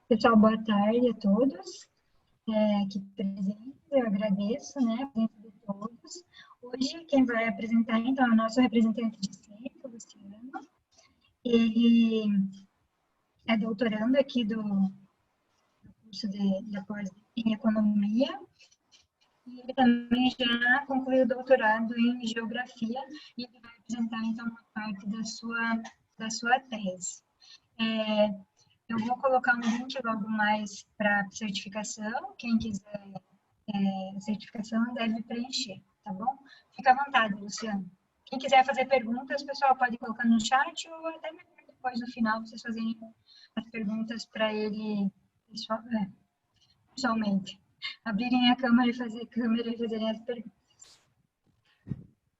Pessoal, boa tarde a todos aqui presentes. Eu agradeço, né, a presença de todos. Hoje, quem vai apresentar, então, é o nosso representante de sempre, o Luciano. Ele é doutorando aqui do curso de pós em Economia. E ele também já concluiu o doutorado em Geografia e ele vai apresentar, então, uma parte da sua tese. Eu vou colocar um link logo mais para certificação. Quem quiser certificação deve preencher, tá bom? Fica à vontade, Luciano. Quem quiser fazer perguntas, pessoal, pode colocar no chat ou até depois, no final, vocês fazerem as perguntas para ele pessoalmente. Abrirem a câmera e fazerem as perguntas.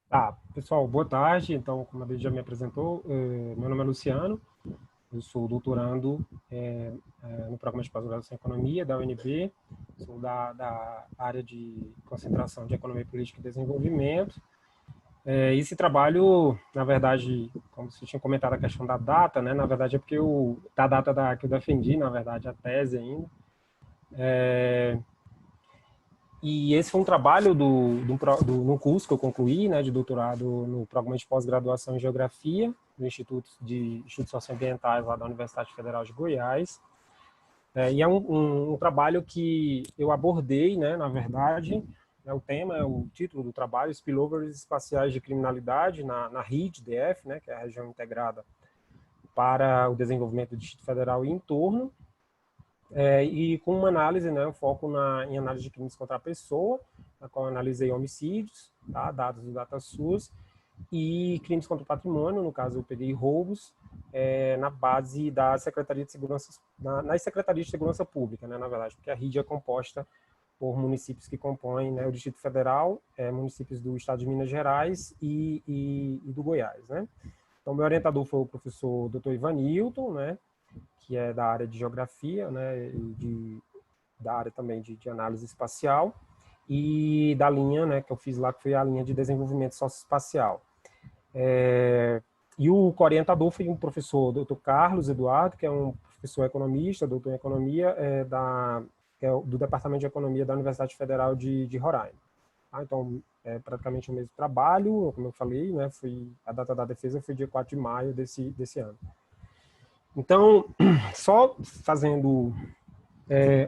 Tá, pessoal, boa tarde. Então, como a Deise já me apresentou, meu nome é Luciano, eu sou doutorando no programa de pós-graduação em Economia da UNB, sou da área de concentração de Economia Política e Desenvolvimento. Esse trabalho, na verdade, como você tinha comentado a questão da data, né, na verdade é porque da data que eu defendi, na verdade, a tese ainda. E esse foi um trabalho no curso que eu concluí, né, de doutorado no programa de pós-graduação em Geografia, do Instituto de Estudos Socioambientais lá da Universidade Federal de Goiás. E é um trabalho que eu abordei, né, na verdade, o tema, o título do trabalho, Spillovers Espaciais de Criminalidade na RID-DF, né, que é a Região Integrada para o Desenvolvimento do Distrito Federal e entorno. E com uma análise, né, um foco em análise de crimes contra a pessoa, na qual eu analisei homicídios, tá, dados do DataSUS, e crimes contra o patrimônio, no caso eu peguei roubos, na base da Secretaria de Segurança, nas Secretarias de Segurança Pública, né, na verdade, porque a RID é composta por municípios que compõem, né, o Distrito Federal, municípios do Estado de Minas Gerais e do Goiás, né. Então, meu orientador foi o professor Dr. Ivanilton, né, que é da área de geografia, né, e da área também de análise espacial, e da linha, né, que eu fiz lá, que foi a linha de desenvolvimento socioespacial. E o orientador foi um professor, Dr. Carlos Eduardo, que é um professor economista, doutor em economia, que é do Departamento de Economia da Universidade Federal de Roraima. Então, é praticamente o mesmo trabalho, como eu falei, né, a data da defesa foi dia 4 de maio desse ano. Então, só fazendo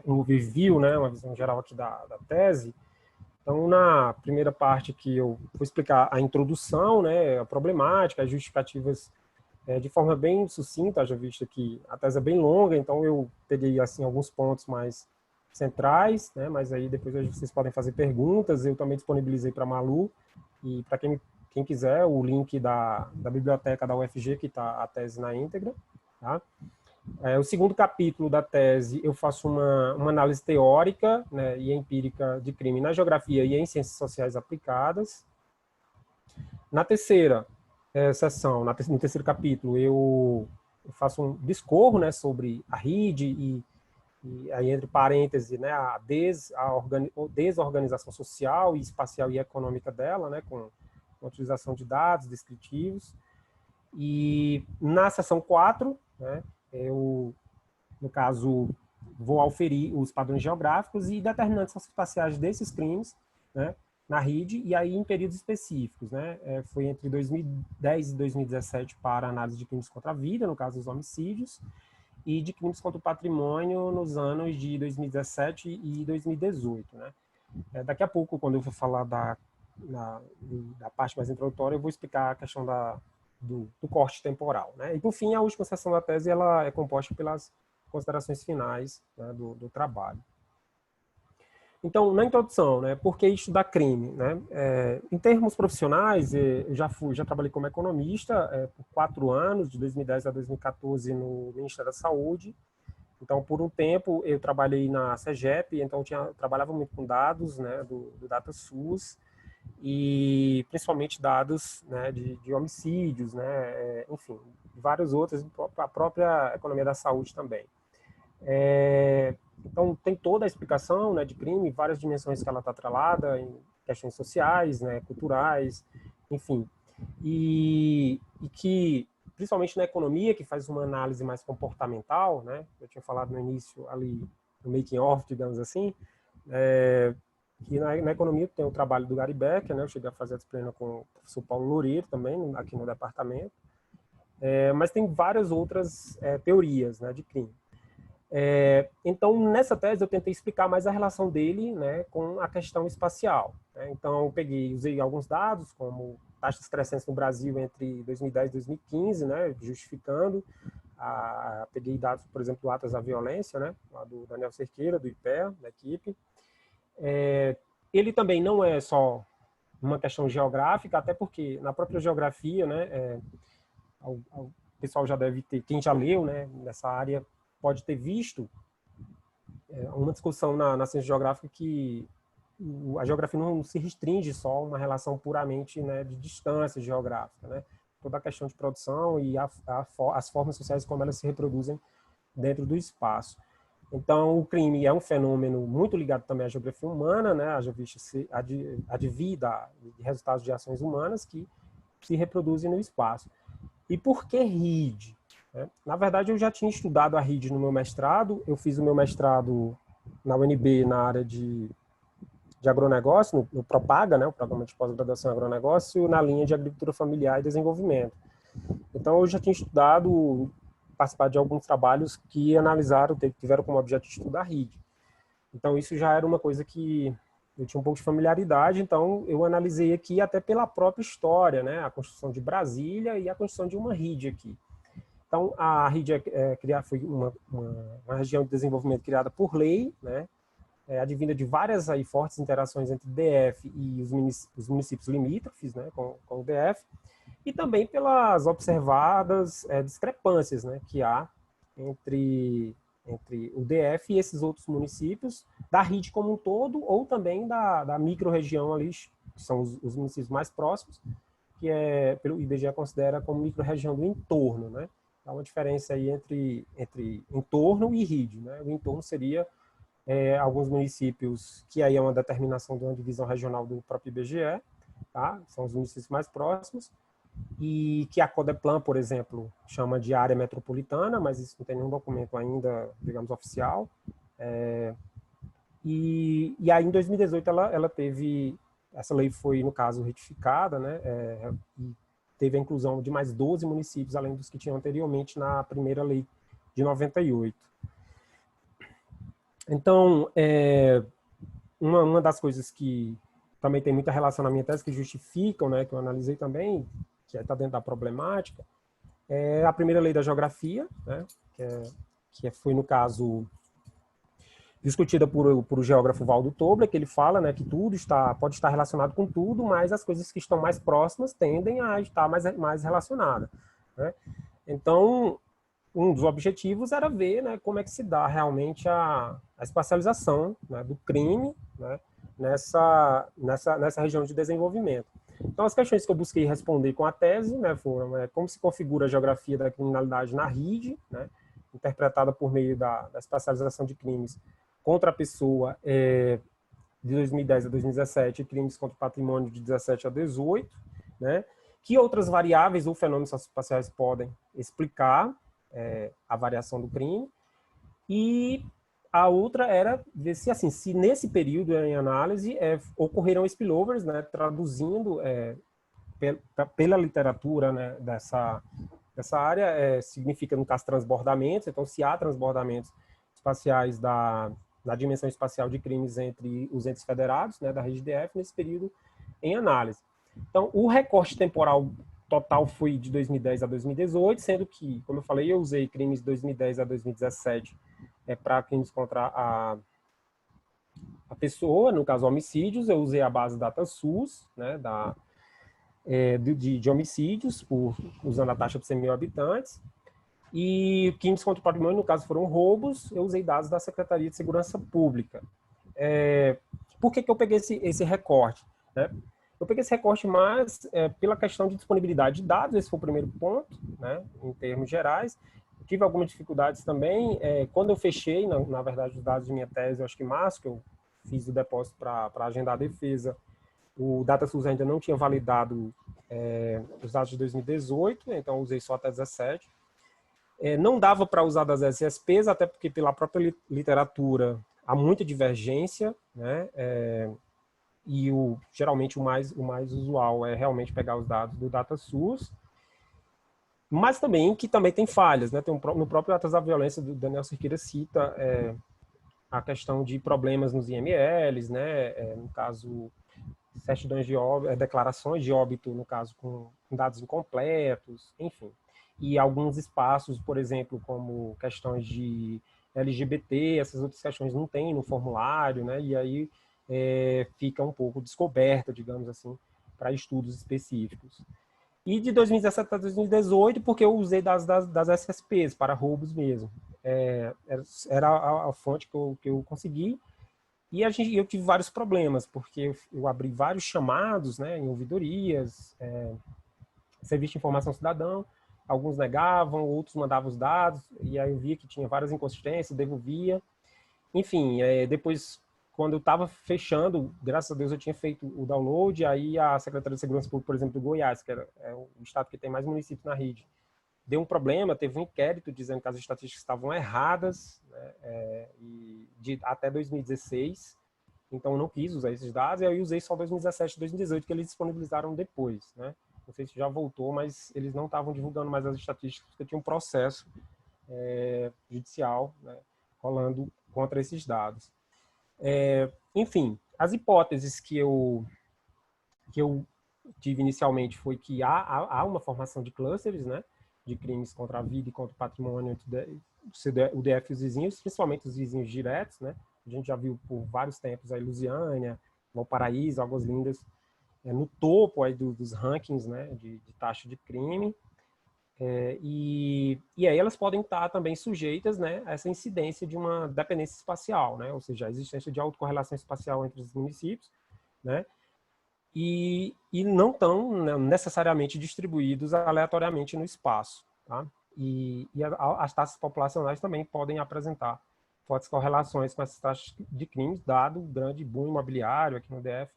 um overview, né, uma visão geral aqui da tese. Então, na primeira parte que eu vou explicar a introdução, né, a problemática, as justificativas de forma bem sucinta, já visto que a tese é bem longa, então eu peguei assim alguns pontos mais centrais, né, mas aí depois vocês podem fazer perguntas. Eu também disponibilizei para a Malu, e para quem quiser, o link da biblioteca da UFG, que está a tese na íntegra. Tá? O segundo capítulo da tese, eu faço uma análise teórica, né, e empírica de crime na geografia e em ciências sociais aplicadas. Na terceira sessão, no terceiro capítulo, eu faço discorro, né, sobre a RID e aí, entre parênteses, né, a desorganização social e espacial e econômica dela, né, com a utilização de dados descritivos. E na seção 4, né, eu, no caso, vou auferir os padrões geográficos e determinantes socioespaciais desses crimes, né, na RID, e aí em períodos específicos, né, foi entre 2010 e 2017 para análise de crimes contra a vida, no caso dos homicídios, e de crimes contra o patrimônio nos anos de 2017 e 2018, né. Daqui a pouco, quando eu for falar da parte mais introdutória, eu vou explicar a questão do corte temporal, né? E, por fim, a última seção da tese ela é composta pelas considerações finais, né, do trabalho. Então, na introdução, né, por que estudar crime? Né? Em termos profissionais, eu já trabalhei como economista por 4 anos, de 2010 a 2014, no Ministério da Saúde. Então, por um tempo, eu trabalhei na CEGEP, então trabalhava muito com dados, né, do DataSUS, e principalmente dados, né, de homicídios, né, enfim, vários outros, a própria economia da saúde também. Então, tem toda a explicação, né, de crime, várias dimensões que ela está atrelada, em questões sociais, né, culturais, enfim. E que principalmente na economia, que faz uma análise mais comportamental, né? Eu tinha falado no início ali, no making of, digamos assim, que na economia tem o trabalho do Gary Becker, né? Eu cheguei a fazer a disciplina com o professor Paulo Loureiro também, aqui no departamento, mas tem várias outras teorias, né, de crime. Então, nessa tese, eu tentei explicar mais a relação dele, né, com a questão espacial, né? Então, eu usei alguns dados, como taxas crescentes no Brasil entre 2010 e 2015, né, justificando. Peguei dados, por exemplo, do Atlas da Violência, né, lá do Daniel Cerqueira, do IPEA, da equipe. Ele também não é só uma questão geográfica, até porque na própria geografia, né, o pessoal já deve ter, quem já leu, né, nessa área, pode ter visto uma discussão na ciência geográfica que a geografia não se restringe só a uma relação puramente, né, de distância geográfica, né? Toda a questão de produção e as formas sociais como elas se reproduzem dentro do espaço. Então, o crime é um fenômeno muito ligado também à geografia humana, né? Haja vista advir de resultados de ações humanas que se reproduzem no espaço. E por que RID? Na verdade, eu já tinha estudado a RID no meu mestrado. Eu fiz o meu mestrado na UNB na área de agronegócio, no PROPAGA, né, o Programa de Pós-Graduação em Agronegócio, na linha de Agricultura Familiar e Desenvolvimento. Então, eu já tinha estudado, participado de alguns trabalhos que analisaram, tiveram como objeto estudar RID. Então, isso já era uma coisa que eu tinha um pouco de familiaridade, então eu analisei aqui até pela própria história, né, a construção de Brasília e a construção de uma RID aqui. Então, a RID foi uma região de desenvolvimento criada por lei, né, advinda de várias aí fortes interações entre o DF e os municípios limítrofes, né, com o DF, e também pelas observadas discrepâncias, né, que há entre o DF e esses outros municípios, da RID como um todo, ou também da micro-região ali, que são os municípios mais próximos, que pelo IBGE considera como micro-região do entorno, né? Há uma diferença aí entre entorno e RID, né? O entorno seria alguns municípios, que aí é uma determinação de uma divisão regional do próprio IBGE, tá? São os municípios mais próximos, e que a Codeplan, por exemplo, chama de área metropolitana, mas isso não tem nenhum documento ainda, digamos, oficial. E aí, em 2018, ela teve, essa lei foi, no caso, retificada, né, e teve a inclusão de mais 12 municípios, além dos que tinham anteriormente na primeira lei de 98. Então, uma das coisas que também tem muita relação na minha tese, que justificam, né, que eu analisei também, que está dentro da problemática, é a primeira lei da geografia, né, que foi, no caso, discutida por o geógrafo Valdo Tobler, que ele fala, né, que tudo pode estar relacionado com tudo, mas as coisas que estão mais próximas tendem a estar mais relacionadas, né? Então, um dos objetivos era ver, né, como é que se dá realmente a espacialização, né, do crime, né, nessa região de desenvolvimento. Então, as questões que eu busquei responder com a tese, né, foram como se configura a geografia da criminalidade na RID, né, interpretada por meio da espacialização de crimes contra a pessoa de 2010 a 2017 e crimes contra o patrimônio de 17 a 18, né, que outras variáveis ou fenômenos espaciais podem explicar a variação do crime, e a outra era ver se, assim, se nesse período em análise ocorreram spillovers, né, traduzindo pela literatura, né, dessa área, significa, no caso, transbordamentos. Então, se há transbordamentos espaciais na dimensão espacial de crimes entre os entes federados, né, da rede DF, nesse período em análise. Então, o recorte temporal total foi de 2010 a 2018, sendo que, como eu falei, eu usei crimes de 2010 a 2017 para crimes contra a pessoa, no caso homicídios. Eu usei a base DataSUS, né, de homicídios, usando a taxa por 100 mil habitantes, e crimes contra o patrimônio, no caso, foram roubos. Eu usei dados da Secretaria de Segurança Pública. Por que eu peguei esse recorte, né? Eu peguei esse recorte mais pela questão de disponibilidade de dados. Esse foi o primeiro ponto, né, em termos gerais. Tive algumas dificuldades também. Quando eu fechei, na verdade, os dados de minha tese, eu acho que em março, que eu fiz o depósito para agendar a defesa, o DataSUS ainda não tinha validado os dados de 2018, então usei só até 17. Não dava para usar das SSPs, até porque pela própria literatura há muita divergência, né? E geralmente o mais usual é realmente pegar os dados do DataSUS, mas também que também tem falhas, né? No próprio Atlas da Violência, do Daniel Cerqueira cita a questão de problemas nos IMLs, né? No caso, certidões de óbito, declarações de óbito, no caso, com dados incompletos, enfim. E alguns espaços, por exemplo, como questões de LGBT, essas outras questões não tem no formulário, né? E aí fica um pouco descoberta, digamos assim, para estudos específicos. E de 2017 a 2018, porque eu usei das SSPs para roubos mesmo. Era a fonte que eu consegui. E eu tive vários problemas, porque eu abri vários chamados, né, em ouvidorias, serviço de informação cidadã, alguns negavam, outros mandavam os dados, e aí eu via que tinha várias inconsistências, devolvia. Enfim, depois, quando eu estava fechando, graças a Deus eu tinha feito o download, aí a Secretaria de Segurança Pública, por exemplo, do Goiás, que é o estado que tem mais municípios na rede, deu um problema, teve um inquérito dizendo que as estatísticas estavam erradas, né, até 2016, então eu não quis usar esses dados, e aí eu usei só 2017 e 2018, que eles disponibilizaram depois, né? Não sei se já voltou, mas eles não estavam divulgando mais as estatísticas, porque tinha um processo judicial, né, rolando contra esses dados. Enfim, as hipóteses que eu tive inicialmente foi que há uma formação de clusters, né, de crimes contra a vida e contra o patrimônio o DF e os vizinhos, principalmente os vizinhos diretos, né? A gente já viu por vários tempos aí Lusiânia, Valparaíso, Águas Lindas, no topo aí dos rankings, né, de taxa de crime. E aí elas podem estar também sujeitas, né, a essa incidência de uma dependência espacial, né? Ou seja, a existência de autocorrelação espacial entre os municípios, né? E não estão necessariamente distribuídos aleatoriamente no espaço, tá? E as taxas populacionais também podem apresentar fortes correlações com essas taxas de crimes, dado o grande boom imobiliário aqui no DF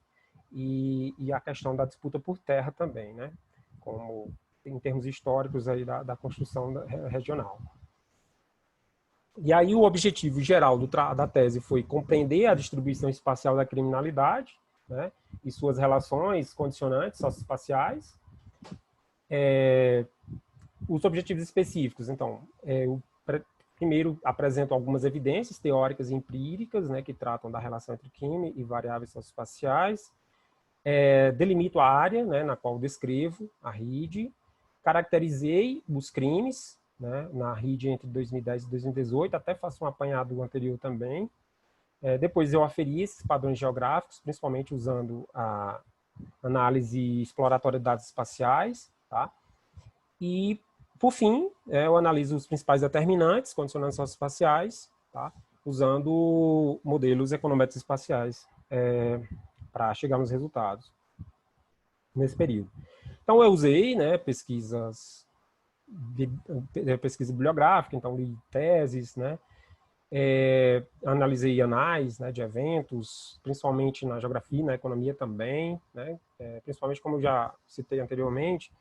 e a questão da disputa por terra também, né? Como em termos históricos aí da construção regional. E aí o objetivo geral da tese foi compreender a distribuição espacial da criminalidade, né, e suas relações condicionantes socioespaciais. Os objetivos específicos, então, eu primeiro apresento algumas evidências teóricas e empíricas, né, que tratam da relação entre crime e variáveis socioespaciais. Delimito a área, né, na qual descrevo a RID, caracterizei os crimes, né, na RID entre 2010 e 2018, até faço um apanhado anterior também. Depois eu aferi esses padrões geográficos, principalmente usando a análise exploratória de dados espaciais, tá? E, por fim, eu analiso os principais determinantes, condicionantes socioespaciais, tá? Usando modelos econométricos espaciais para chegar nos resultados nesse período. Então, eu usei, né, pesquisa bibliográfica, então li teses, né, analisei anais, né, de eventos, principalmente na geografia, na economia também, né, principalmente como eu já citei anteriormente,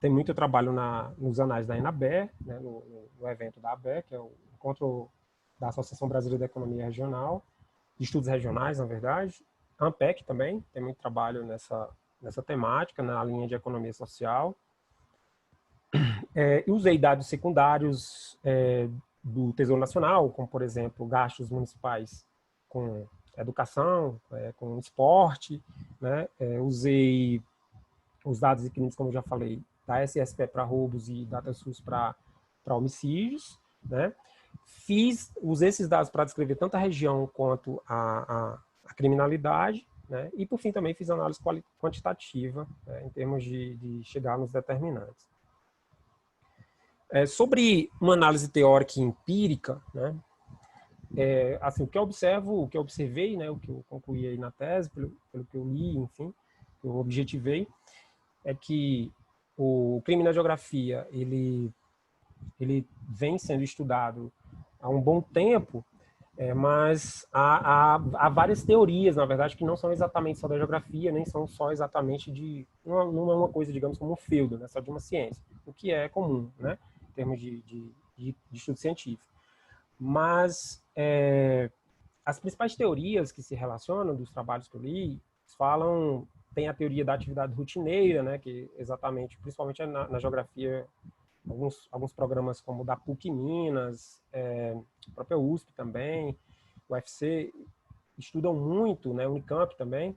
tem muito trabalho nos anais da ENABE, né, no evento da ABE, que é o encontro da Associação Brasileira de Economia Regional, de estudos regionais, na verdade. A ANPEC também tem muito trabalho nessa temática, na linha de economia social. E usei dados secundários do Tesouro Nacional, como, por exemplo, gastos municipais com educação, com esporte, né? Usei os dados de crimes, como eu já falei, da SSP para roubos e DataSUS para homicídios, né? Usei esses dados para descrever tanto a região quanto a criminalidade, né? E, por fim, também fiz análise quantitativa, né, em termos de chegar nos determinantes. Sobre uma análise teórica e empírica, né? Assim, o que eu observei, né, o que eu concluí aí na tese, pelo que eu li, enfim, eu objetivei, é que o crime na geografia, ele vem sendo estudado há um bom tempo, Mas há várias teorias, na verdade, que não são exatamente só da geografia, nem são só exatamente não é uma coisa, digamos, como um feudo, né, só de uma ciência, o que é comum, né, em termos de estudo científico. Mas as principais teorias que se relacionam dos trabalhos que eu li falam, tem a teoria da atividade rotineira, né, que exatamente, principalmente na geografia, alguns programas como o da PUC Minas, a própria USP também, o UFC, estudam muito, né, o Unicamp também,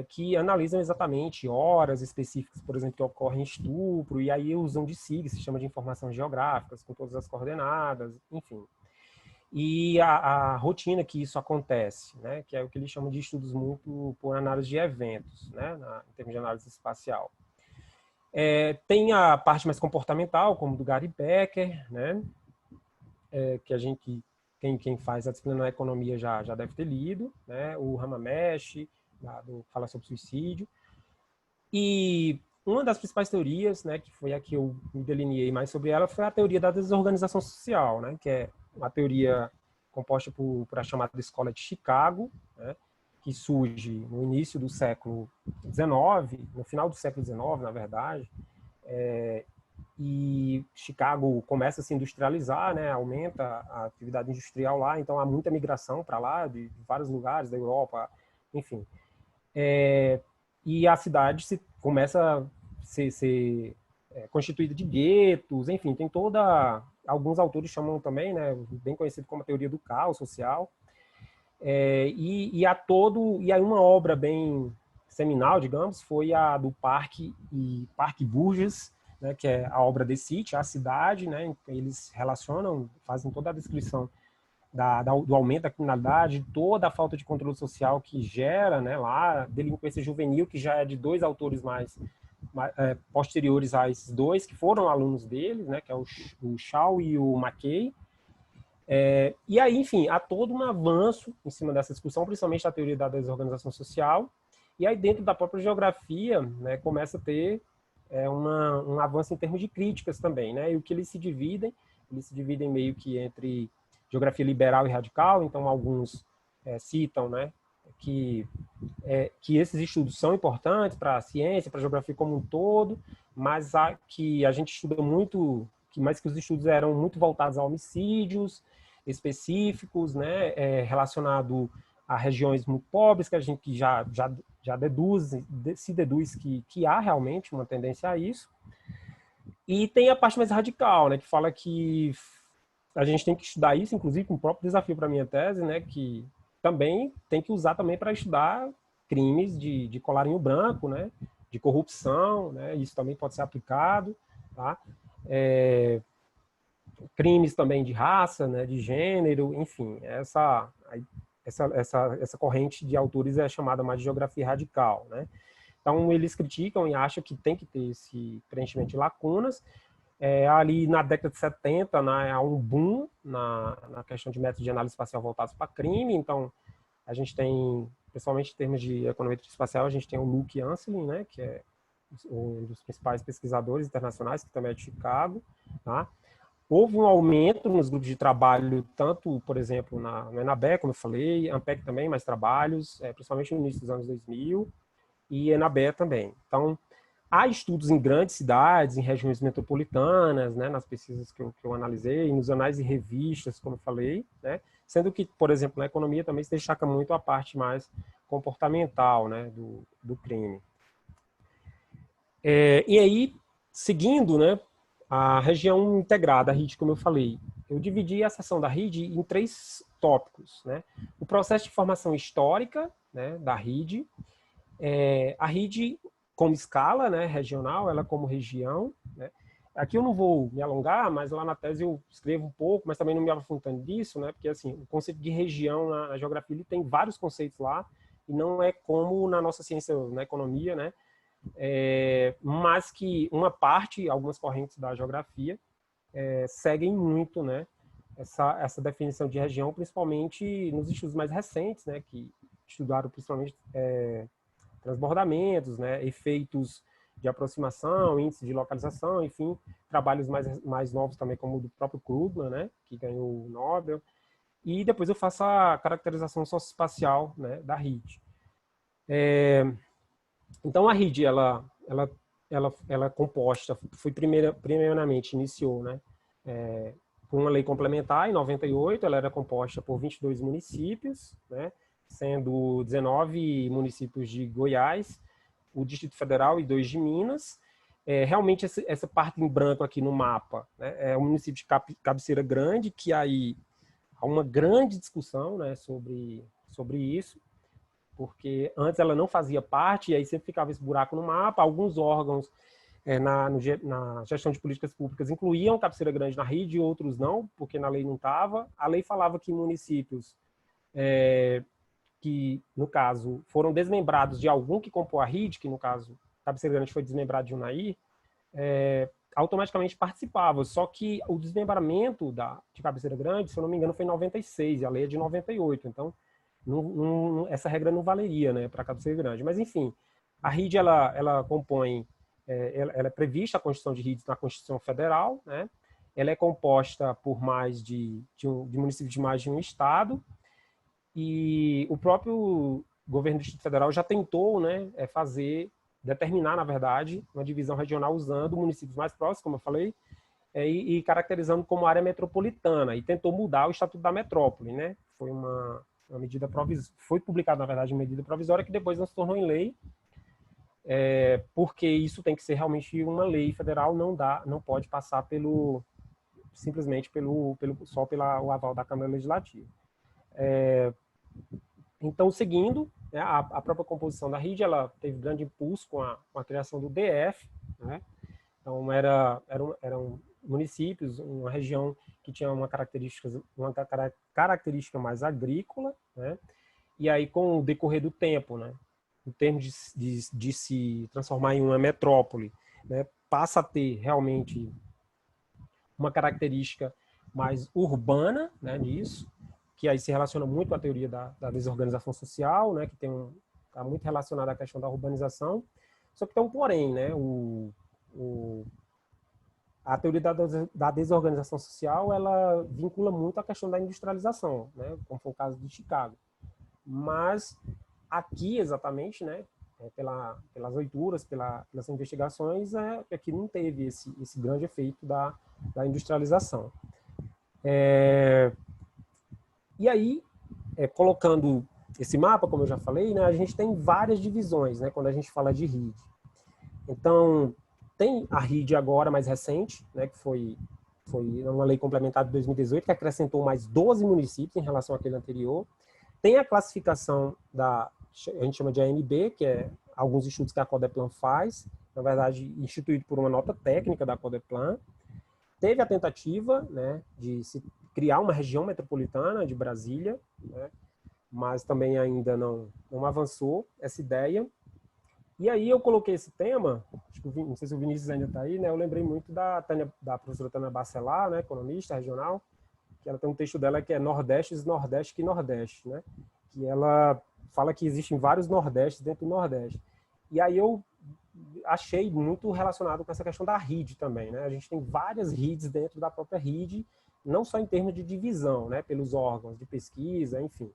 que analisam exatamente horas específicas, por exemplo, que ocorrem estupro, e aí usam de siglas, se chama de informações geográficas, com todas as coordenadas, enfim. E a rotina que isso acontece, né, que é o que eles chamam de estudos muito por análise de eventos, né, em termos de análise espacial. Tem a parte mais comportamental, como do Gary Becker, né, que a gente, quem faz a disciplina na economia já deve ter lido, né, o Hamameshi, fala sobre suicídio. E uma das principais teorias, né, que foi a que eu me delineei mais sobre ela, foi a teoria da desorganização social, né, que é uma teoria composta por a chamada Escola de Chicago, né, que surge no início do século XIX, no final do século XIX, na verdade, e Chicago começa a se industrializar, né, aumenta a atividade industrial lá, então há muita migração para lá, de vários lugares da Europa, enfim. E a cidade começa a ser constituída de guetos, enfim, tem toda... Alguns autores chamam também, né, bem conhecido como a teoria do caos social, e aí uma obra bem seminal, digamos, foi a do Parque Bourges, né, que é a obra The City, a cidade, né, eles relacionam, fazem toda a descrição do aumento da criminalidade, toda a falta de controle social que gera, né, lá, delinquência juvenil, que já é de dois autores mais posteriores a esses dois, que foram alunos deles, né, que é o Shaw e o McKay. E aí, enfim, há todo um avanço em cima dessa discussão, principalmente a teoria da desorganização social, e aí dentro da própria geografia, né, começa a ter um avanço em termos de críticas também, né, e o que eles se dividem meio que entre geografia liberal e radical, então alguns citam, né, que esses estudos são importantes para a ciência, para a geografia como um todo, mas que a gente estuda muito, mas que os estudos eram muito voltados a homicídios específicos, né, relacionado a regiões muito pobres, que a gente já se deduz que há realmente uma tendência a isso. E tem a parte mais radical, né, que fala que a gente tem que estudar isso, inclusive com o próprio desafio para a minha tese, né, que também tem que usar também para estudar crimes de colarinho branco, né, de corrupção, né, isso também pode ser aplicado, tá? Crimes também de raça, né, de gênero, enfim, essa corrente de autores é chamada mais de geografia radical, né? Então, eles criticam e acham que tem que ter esse preenchimento de lacunas. Ali na década de 70, né, há um boom na questão de métodos de análise espacial voltados para crime. Então, a gente tem, principalmente em termos de econometria espacial, a gente tem o Luke Anselin, né, que é um dos principais pesquisadores internacionais, que também é de Chicago, tá? Houve um aumento nos grupos de trabalho, tanto, por exemplo, no ENABE, como eu falei, ANPEC também, mais trabalhos, principalmente no início dos anos 2000, e ENABE também. Então, há estudos em grandes cidades, em regiões metropolitanas, né, nas pesquisas que eu analisei, nos anais e revistas, como eu falei, né, sendo que, por exemplo, na economia também se destaca muito a parte mais comportamental, né, do crime. E aí, seguindo, né, a região integrada, a RID, como eu falei, eu dividi a seção da RID em 3 tópicos, né? O processo de formação histórica, né, da RID, a RID como escala, né, regional, ela como região, né? Aqui eu não vou me alongar, mas lá na tese eu escrevo um pouco, mas também não me aprofundando nisso, né? Porque assim, o conceito de região na geografia ele tem vários conceitos lá e não é como na nossa ciência, na economia, né? Mas que uma parte, algumas correntes da geografia seguem muito, né? Essa definição de região, principalmente nos estudos mais recentes, né? Que estudaram principalmente transbordamentos, né, efeitos de aproximação, índice de localização, enfim, trabalhos mais novos também, como o do próprio Krugman, né, que ganhou o Nobel. e depois eu faço a caracterização socioespacial, né, da RID. Então, a RID, ela é composta, primeiramente iniciou, né, com uma lei complementar, em 98, ela era composta por 22 municípios, né, sendo 19 municípios de Goiás, o Distrito Federal e 2 de Minas. Realmente, essa parte em branco aqui no mapa, né, é o município de Cabeceira Grande, que aí há uma grande discussão, né, sobre isso, porque antes ela não fazia parte, e aí sempre ficava esse buraco no mapa. Alguns órgãos na gestão de políticas públicas incluíam Cabeceira Grande na RID, e outros não, porque na lei não estava. A lei falava que municípios que, no caso, foram desmembrados de algum que compôs a RID, que no caso, Cabeceira Grande foi desmembrado de Unai, automaticamente participava. Só que o desmembramento de Cabeceira Grande, se eu não me engano, foi em 96, e a lei é de 98. Então, essa regra não valeria, né, para Cabeceira Grande. Mas, enfim, a RID, ela compõe, ela é prevista, a construção de RIDs na Constituição Federal, né? Ela é composta por mais de municípios de mais de um estado, e o próprio governo do Distrito Federal já tentou, né, determinar, na verdade, uma divisão regional usando municípios mais próximos, como eu falei, e caracterizando como área metropolitana, e tentou mudar o Estatuto da Metrópole, né? Foi uma medida provisória, foi publicada, na verdade, uma medida provisória que depois não se tornou em lei, porque isso tem que ser realmente uma lei federal, não pode passar simplesmente só pelo aval da Câmara Legislativa. Então, seguindo, né, a própria composição da RID, ela teve grande impulso com a criação do DF, né? Então, eram municípios, uma região que tinha uma característica mais agrícola, né? E aí, com o decorrer do tempo, né, em termos de se transformar em uma metrópole, né, passa a ter realmente uma característica mais urbana, né, nisso, que aí se relaciona muito com a teoria da desorganização social, né, que está muito relacionada à questão da urbanização. Só que tem um porém, né, a teoria da desorganização social, ela vincula muito a questão da industrialização, né, como foi o caso de Chicago. Mas aqui, exatamente, né, pelas leituras, pelas investigações, aqui não teve esse grande efeito da industrialização. E aí, colocando esse mapa, como eu já falei, né, a gente tem várias divisões, né, quando a gente fala de RID. Então, tem a RID agora, mais recente, né, que foi uma lei complementar de 2018, que acrescentou mais 12 municípios em relação àquele anterior. Tem a classificação a gente chama de ANB, que é alguns estudos que a Codeplan faz, na verdade, instituído por uma nota técnica da Codeplan. Teve a tentativa, né, de se criar uma região metropolitana de Brasília, né, mas também ainda não avançou essa ideia. E aí eu coloquei esse tema, acho que não sei se o Vinícius ainda está aí, né, eu lembrei muito da professora Tânia Bacelar, né, economista regional, que ela tem um texto dela que é Nordeste, Nordeste que Nordeste, né, que ela fala que existem vários Nordestes dentro do Nordeste. E aí eu achei muito relacionado com essa questão da RID também, né? A gente tem várias RIDs dentro da própria RID, não só em termos de divisão, né, pelos órgãos de pesquisa, enfim,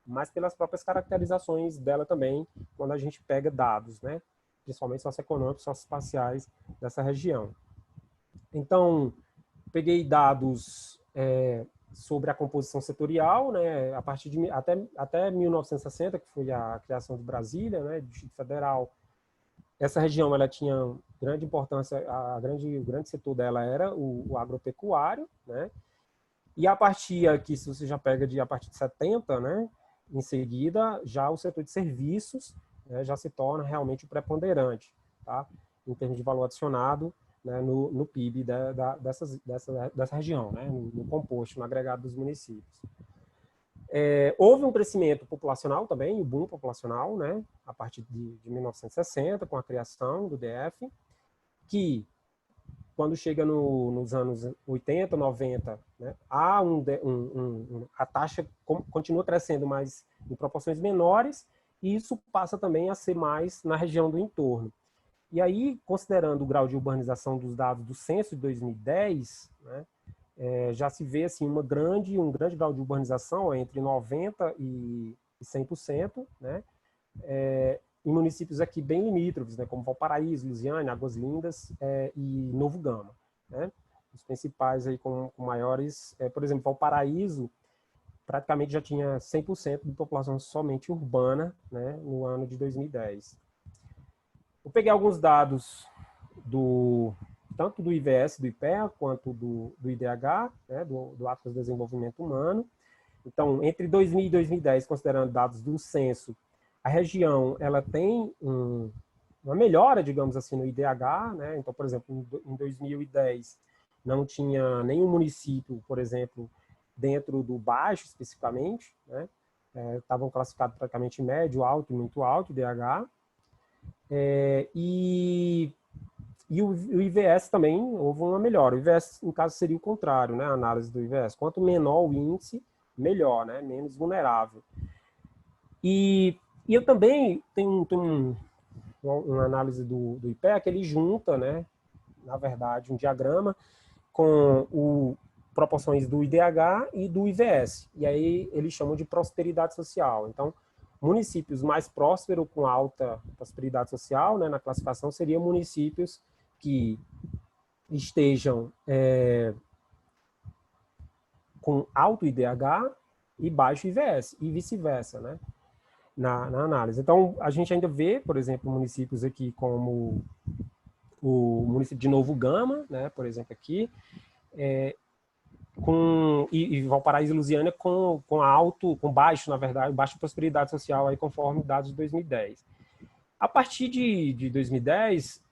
mas pelas próprias caracterizações dela também, quando a gente pega dados, né, principalmente socioeconômicos, socioespaciais dessa região. Então, peguei dados sobre a composição setorial, né, a partir de até 1960, que foi a criação de Brasília, né, do Distrito Federal. Essa região, ela tinha grande importância, o grande setor dela era o agropecuário, né, e a partir aqui, se você já pega a partir de 70, né, em seguida, já o setor de serviços, né, já se torna realmente o preponderante, tá, em termos de valor adicionado, né, no PIB dessa região, né, no composto, no agregado dos municípios. Houve um crescimento populacional também, o boom populacional, né, a partir de 1960, com a criação do DF, que, quando chega nos anos 80, 90, né, a taxa continua crescendo, mas em proporções menores, e isso passa também a ser mais na região do entorno. E aí, considerando o grau de urbanização dos dados do censo de 2010, né, já se vê assim, um grande grau de urbanização entre 90% e 100%, né? Em municípios aqui bem limítrofes, né? Como Valparaíso, Lusiânia, Águas Lindas e Novo Gama, né? Os principais aí com maiores, por exemplo, Valparaíso praticamente já tinha 100% de população somente urbana, né, no ano de 2010. Eu peguei alguns dados tanto do IVS, do IPEA, quanto do IDH, né, do Atlas de Desenvolvimento Humano. Então, entre 2000 e 2010, considerando dados do censo, a região ela tem uma melhora, digamos assim, no IDH, né? Então, por exemplo, em 2010 não tinha nenhum município, por exemplo, dentro do baixo especificamente, né? Estavam classificados praticamente médio, alto e muito alto, IDH. E o IVS também houve uma melhora. O IVS, no caso, seria o contrário, né? A análise do IVS. Quanto menor o índice, melhor, né? Menos vulnerável. E eu também tenho uma análise do IPEA que ele junta, né? Na verdade, um diagrama com proporções do IDH e do IVS. E aí eles chamam de prosperidade social. Então, municípios mais prósperos com alta prosperidade social, né, na classificação, seriam municípios que estejam com alto IDH e baixo IVS, e vice-versa, né, na análise. Então, a gente ainda vê, por exemplo, municípios aqui como o município de Novo Gama, né, por exemplo, aqui, e Valparaíso e Lusiânia com baixo, na verdade, baixa prosperidade social, aí, conforme dados de 2010. A partir de 2010,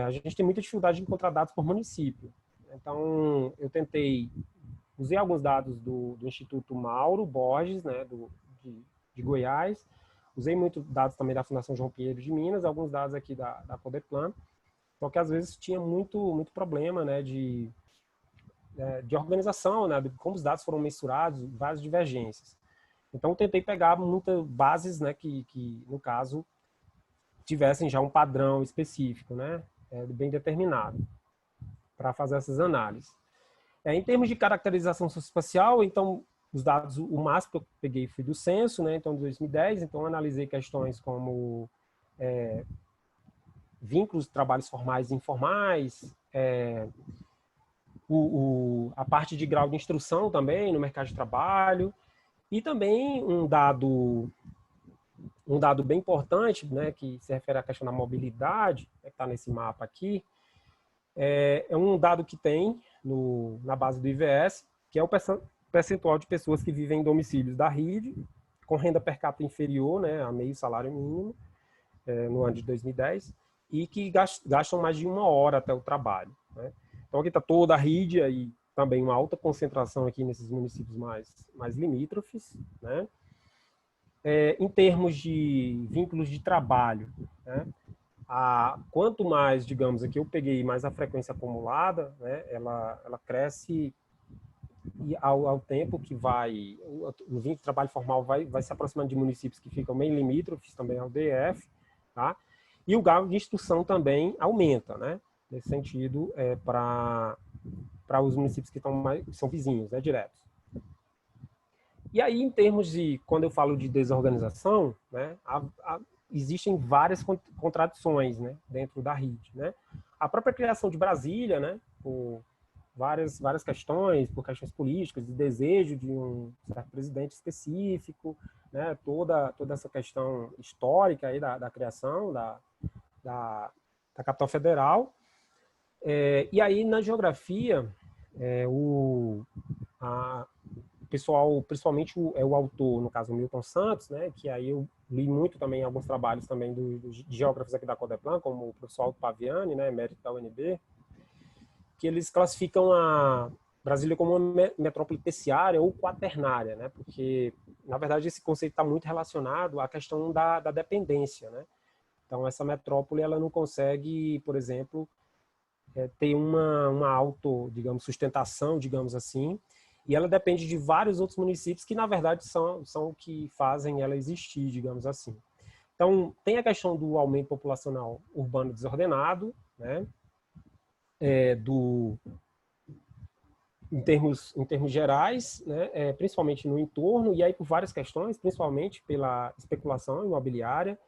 a gente tem muita dificuldade de encontrar dados por município. Então, eu usei alguns dados do Instituto Mauro Borges, né, de Goiás, usei muitos dados também da Fundação João Pinheiro de Minas, alguns dados aqui da Codeplan, só que às vezes tinha muito problema, né, de organização, né, de como os dados foram mensurados, várias divergências. Então, eu tentei pegar muitas bases, né, que no caso, tivessem já um padrão específico, né, bem determinado, para fazer essas análises. Em termos de caracterização socioespacial, então, os dados, o máximo que eu peguei foi do censo, né, então, de 2010, então, eu analisei questões como vínculos de trabalhos formais e informais, a parte de grau de instrução também no mercado de trabalho, e também um dado bem importante, né, que se refere à questão da mobilidade, que está nesse mapa aqui, é um dado que tem na base do IVS, que é o percentual de pessoas que vivem em domicílios da RID, com renda per capita inferior, né, a meio salário mínimo, no ano de 2010, e que gastam mais de 1 hora até o trabalho, né? Então, aqui está toda a RID e também uma alta concentração aqui nesses municípios mais limítrofes, né? Em termos de vínculos de trabalho, né? Quanto mais, digamos, aqui eu peguei mais a frequência acumulada, né? Ela cresce e ao tempo que o vínculo de trabalho formal vai se aproximando de municípios que ficam meio limítrofes também ao DF, tá? E o grau de instrução também aumenta, né? Nesse sentido, para os municípios que são vizinhos, né, diretos. E aí, em termos de, quando eu falo de desorganização, né, existem várias contradições, né, dentro da RID, né? A própria criação de Brasília, né, por várias questões, por questões políticas, de desejo de um certo presidente específico, né, toda essa questão histórica aí da criação da capital federal. E aí, na geografia, o pessoal, principalmente o autor, no caso, o Milton Santos, né, que aí eu li muito também alguns trabalhos também dos geógrafos aqui da Codeplan, como o professor Aldo Paviani, né, emérito da UNB, que eles classificam a Brasília como uma metrópole terciária ou quaternária, né, porque, na verdade, esse conceito está muito relacionado à questão da dependência, né. Então, essa metrópole, ela não consegue, por exemplo, ter uma digamos, sustentação, digamos assim, e ela depende de vários outros municípios que, na verdade, são o que fazem ela existir, digamos assim. Então, tem a questão do aumento populacional urbano desordenado, né? em termos gerais, né, principalmente no entorno, e aí por várias questões, principalmente pela especulação imobiliária,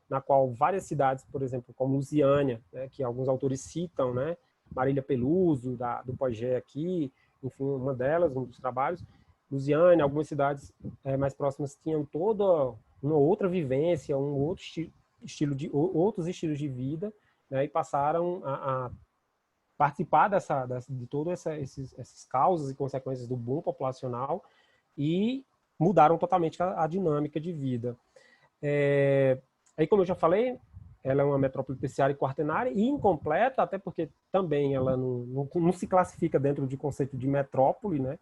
na qual várias cidades, por exemplo, como Lusiânia, né, que alguns autores citam, né, Marília Peluso, do Pogé aqui, enfim, uma delas, um dos trabalhos, Lusiânia, algumas cidades mais próximas tinham toda uma outra vivência, um outro outros estilos de vida, né, e passaram a participar de todas essas causas e consequências do boom populacional e mudaram totalmente a dinâmica de vida. Aí, como eu já falei, ela é uma metrópole terciária e quaternária e incompleta, até porque também ela não se classifica dentro do conceito de metrópole, né,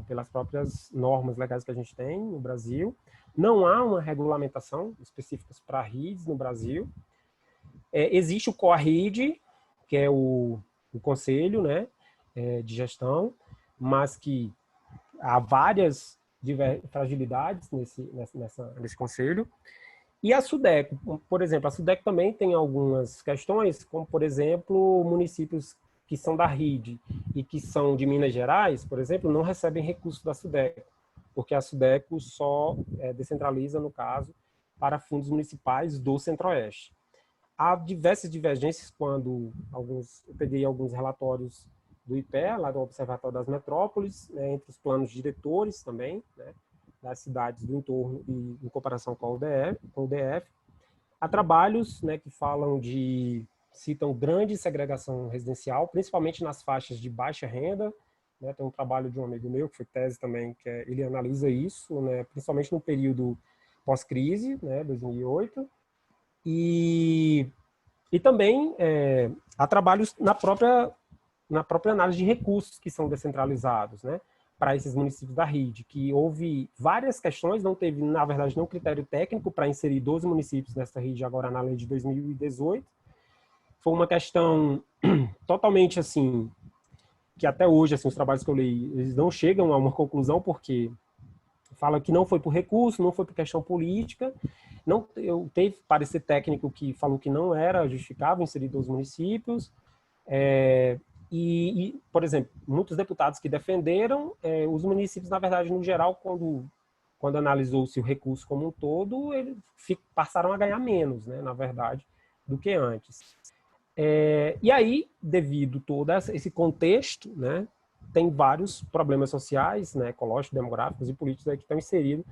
pelas próprias normas legais que a gente tem no Brasil. Não há uma regulamentação específica para RIDs no Brasil. Existe o CORRID, que é o conselho, né, de gestão, mas que há várias fragilidades nesse conselho. E a SUDECO, por exemplo, a SUDECO também tem algumas questões, como, por exemplo, municípios que são da RID e que são de Minas Gerais, por exemplo, não recebem recursos da SUDECO, porque a SUDECO só descentraliza, no caso, para fundos municipais do Centro-Oeste. Há diversas divergências quando eu peguei alguns relatórios do IPE, lá do Observatório das Metrópoles, né, entre os planos diretores também, né, das cidades do entorno e em comparação com o DF. Há trabalhos, né, que citam grande segregação residencial, principalmente nas faixas de baixa renda, né. Tem um trabalho de um amigo meu, que foi tese também, que ele analisa isso, né, principalmente no período pós-crise, né, 2008, e também há trabalhos na própria análise de recursos que são descentralizados, né, para esses municípios da RID, que houve várias questões, não teve, na verdade, nenhum critério técnico para inserir 12 municípios nessa RID agora na lei de 2018. Foi uma questão totalmente, assim, que até hoje, assim, os trabalhos que eu li, eles não chegam a uma conclusão, porque fala que não foi por recurso, não foi por questão política. Teve parecer técnico que falou que não era justificável inserir 12 municípios. Por exemplo, muitos deputados que defenderam, os municípios, na verdade, no geral, quando analisou-se o recurso como um todo, eles passaram a ganhar menos, né, na verdade, do que antes. E aí, devido a todo esse contexto, né, tem vários problemas sociais, né, ecológicos, demográficos e políticos aí que estão inseridos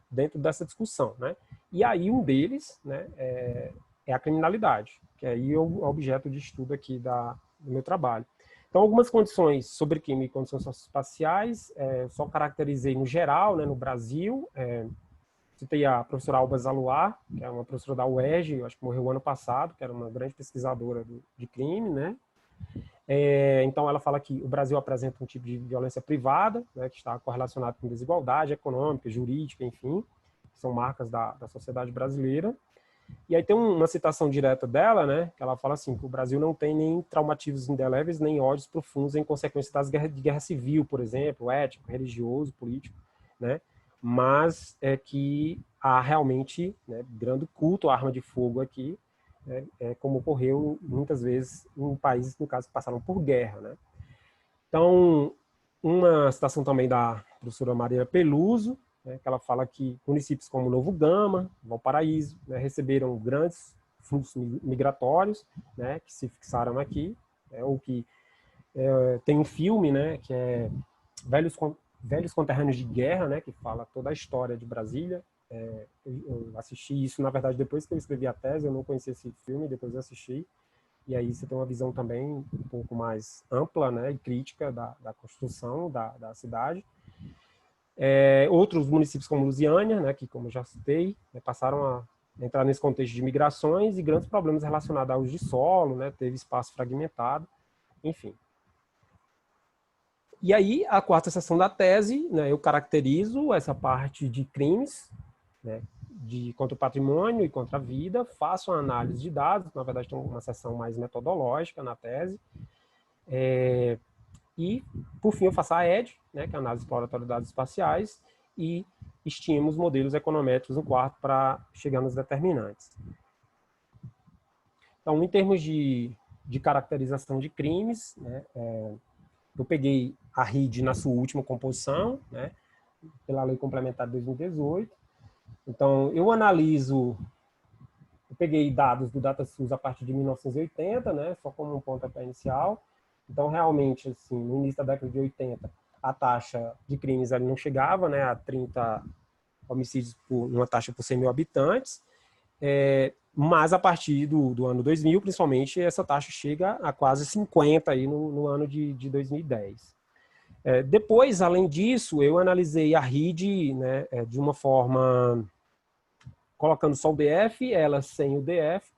dentro dessa discussão, né? E aí um deles, né, é a criminalidade, que aí é o objeto de estudo aqui do meu trabalho. Então, algumas condições sobre crime e condições socioespaciais, só caracterizei no geral, né, no Brasil. Citei a professora Alba Zaluar, que é uma professora da UERJ, eu acho que morreu ano passado, que era uma grande pesquisadora de crime, né? Então, ela fala que o Brasil apresenta um tipo de violência privada, né, que está correlacionado com desigualdade econômica, jurídica, enfim, que são marcas da sociedade brasileira. E aí tem uma citação direta dela, né, que ela fala assim, que o Brasil não tem nem traumatismos indeléveis, nem ódios profundos em consequência de guerra civil, por exemplo, ético, religioso, político, né, mas é que há realmente, né, grande culto à arma de fogo aqui, como ocorreu muitas vezes em países, no caso, que passaram por guerra, né. Então, uma citação também da professora Maria Peluso, né, que ela fala que municípios como Novo Gama, Valparaíso, né, receberam grandes fluxos migratórios, né, que se fixaram aqui, ou que tem um filme, né, que é Velhos Conterrâneos de Guerra, né, que fala toda a história de Brasília. Eu assisti isso, na verdade, depois que eu escrevi a tese, eu não conhecia esse filme, depois eu assisti. E aí você tem uma visão também um pouco mais ampla, né, e crítica da construção da cidade. Outros municípios como Lusiânia, né, que, como eu já citei, né, passaram a entrar nesse contexto de migrações e grandes problemas relacionados ao uso de solo, né, teve espaço fragmentado, enfim. E aí, a quarta seção da tese, né, eu caracterizo essa parte de crimes, né, contra o patrimônio e contra a vida, faço uma análise de dados, na verdade tem uma seção mais metodológica na tese, e, por fim, eu faço a ED, né, que é a análise exploratória de dados espaciais, e estimo os modelos econométricos no quarto para chegar nos determinantes. Então, em termos de caracterização de crimes, né, eu peguei a RID na sua última composição, né, pela Lei Complementar de 2018. Então, eu peguei dados do DataSUS a partir de 1980, né, só como um pontapé inicial. Então, realmente, assim, no início da década de 80, a taxa de crimes ali não chegava, né, a 30 homicídios uma taxa por 100 mil habitantes, mas a partir do ano 2000, principalmente, essa taxa chega a quase 50 aí no ano de 2010. Depois, além disso, eu analisei a RID, né, de uma forma colocando só o DF, ela sem o DF,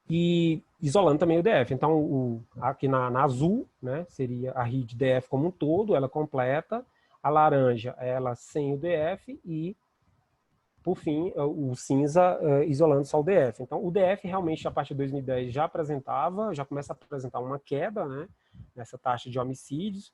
e isolando também o DF. Então, aqui na azul, né, seria a RID DF como um todo, ela completa, a laranja, ela sem o DF, e, por fim, o cinza isolando só o DF. Então, o DF realmente, a partir de 2010, já começa a apresentar uma queda, né, nessa taxa de homicídios.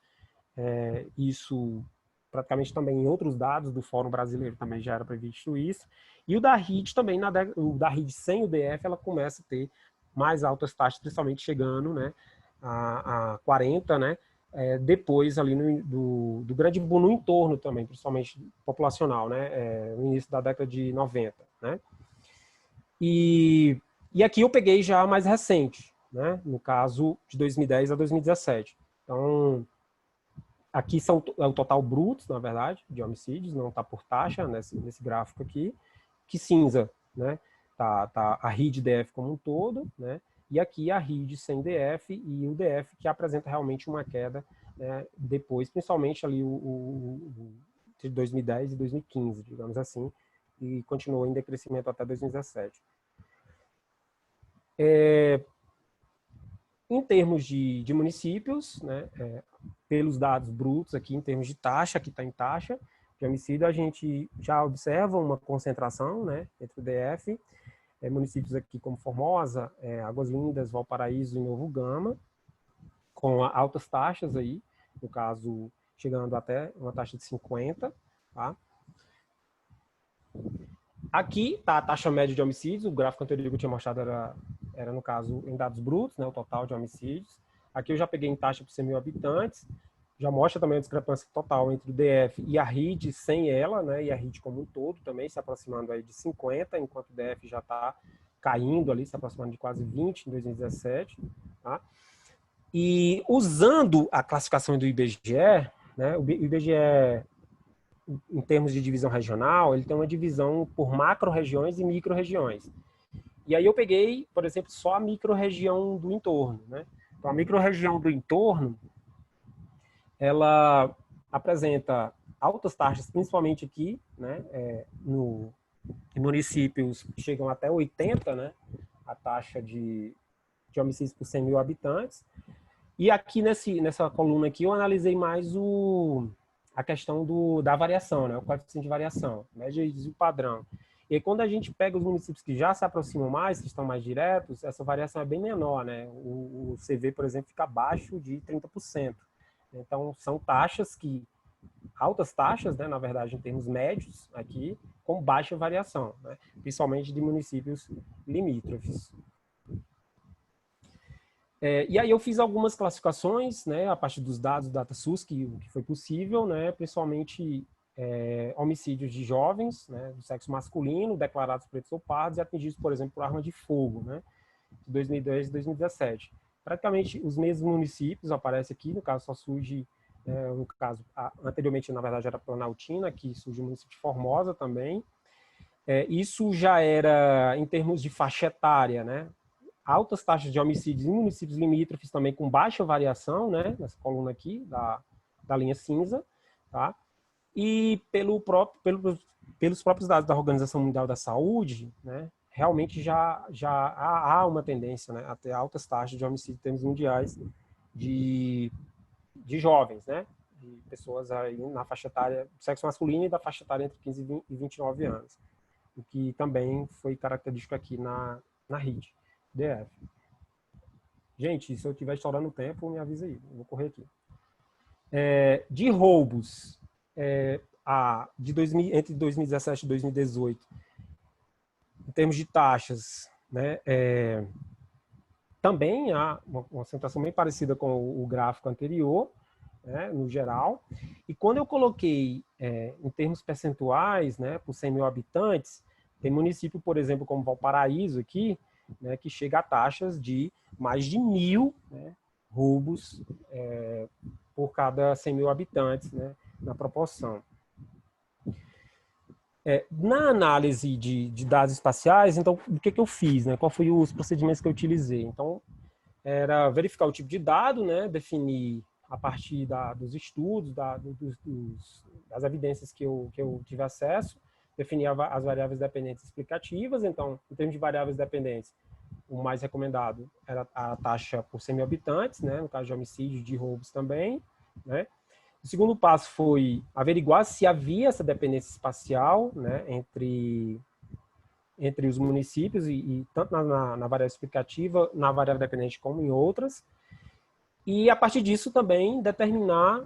Isso praticamente também em outros dados do Fórum Brasileiro também já era previsto isso. E o da RID também, o da RID sem o DF, ela começa a ter mais altas taxas, principalmente chegando, né, a 40, né, depois ali do grande boom no entorno também, principalmente populacional, né, no início da década de 90, né. E aqui eu peguei já mais recente, né, no caso de 2010 a 2017. Então, aqui é o total bruto, na verdade, de homicídios, não está por taxa nesse gráfico aqui, que cinza, né? Tá a RID DF como um todo, né? E aqui a RID sem DF e o DF que apresenta realmente uma queda, né, depois, principalmente ali de 2010 e 2015, digamos assim, e continuou em decrescimento até 2017. Em termos de municípios, né, pelos dados brutos aqui, em termos de taxa, que está em taxa de homicídio, a gente já observa uma concentração, né, entre o DF, municípios aqui como Formosa, Águas Lindas, Valparaíso e Novo Gama, com altas taxas aí, no caso, chegando até uma taxa de 50, tá? Aqui está a taxa média de homicídios, o gráfico anterior que eu tinha mostrado era no caso, em dados brutos, né, o total de homicídios. Aqui eu já peguei em taxa por 100 mil habitantes, já mostra também a discrepância total entre o DF e a RID sem ela, né, e a RID como um todo também, se aproximando aí de 50, enquanto o DF já está caindo ali, se aproximando de quase 20 em 2017. Tá? E usando a classificação do IBGE, né, o IBGE, em termos de divisão regional, ele tem uma divisão por macro-regiões e micro-regiões. E aí eu peguei, por exemplo, só a micro-região do entorno, né? Então, a micro-região do entorno, ela apresenta altas taxas, principalmente aqui, né? Em municípios que chegam até 80, né? A taxa de homicídios por 100 mil habitantes. E aqui nessa coluna aqui eu analisei mais a questão da variação, né? O coeficiente de variação, média e desvio padrão. E aí, quando a gente pega os municípios que já se aproximam mais, que estão mais diretos, essa variação é bem menor, né? O CV, por exemplo, fica abaixo de 30%. Então, são altas taxas, né, na verdade, em termos médios aqui, com baixa variação, né? Principalmente de municípios limítrofes. E aí eu fiz algumas classificações, né, a partir dos dados do DataSUS, que foi possível, né, principalmente homicídios de jovens, né, do sexo masculino, declarados pretos ou pardos e atingidos, por exemplo, por arma de fogo, né, de 2010 e 2017. Praticamente os mesmos municípios aparecem aqui, no caso só surge, no caso, anteriormente, na verdade, era Planaltina, que surge o município de Formosa também. Isso já era, em termos de faixa etária, né, altas taxas de homicídios em municípios limítrofes também com baixa variação, né, nessa coluna aqui, da linha cinza, tá? E pelos próprios dados da Organização Mundial da Saúde, né, realmente já há uma tendência, né, a ter altas taxas de homicídio em termos mundiais de jovens, né, de pessoas aí na faixa etária do sexo masculino e da faixa etária entre 15 e 29 anos, o que também foi característico aqui na RID. DF. Gente, se eu estiver estourando o tempo, me avisa aí. Eu vou correr aqui. De roubos, entre 2017 e 2018, em termos de taxas, né, também há uma situação bem parecida com o gráfico anterior. né, no geral. E quando eu coloquei em termos percentuais, né, por 100 mil habitantes, tem município, por exemplo, como Valparaíso aqui, né, que chega a taxas de mais de 1.000, né, roubos por cada 100 mil habitantes, né, na proporção. Na análise de dados espaciais, então, o que eu fiz? Né? Qual foi os procedimentos que eu utilizei? Então, era verificar o tipo de dado, né? Definir a partir dos estudos, das evidências que eu tive acesso, definir as variáveis dependentes explicativas. Então, em termos de variáveis dependentes, o mais recomendado era a taxa por 100 mil habitantes, né? No caso de homicídios, de roubos também, né? O segundo passo foi averiguar se havia essa dependência espacial, né, entre os municípios, e tanto na variável explicativa, na variável dependente, como em outras. E, a partir disso, também determinar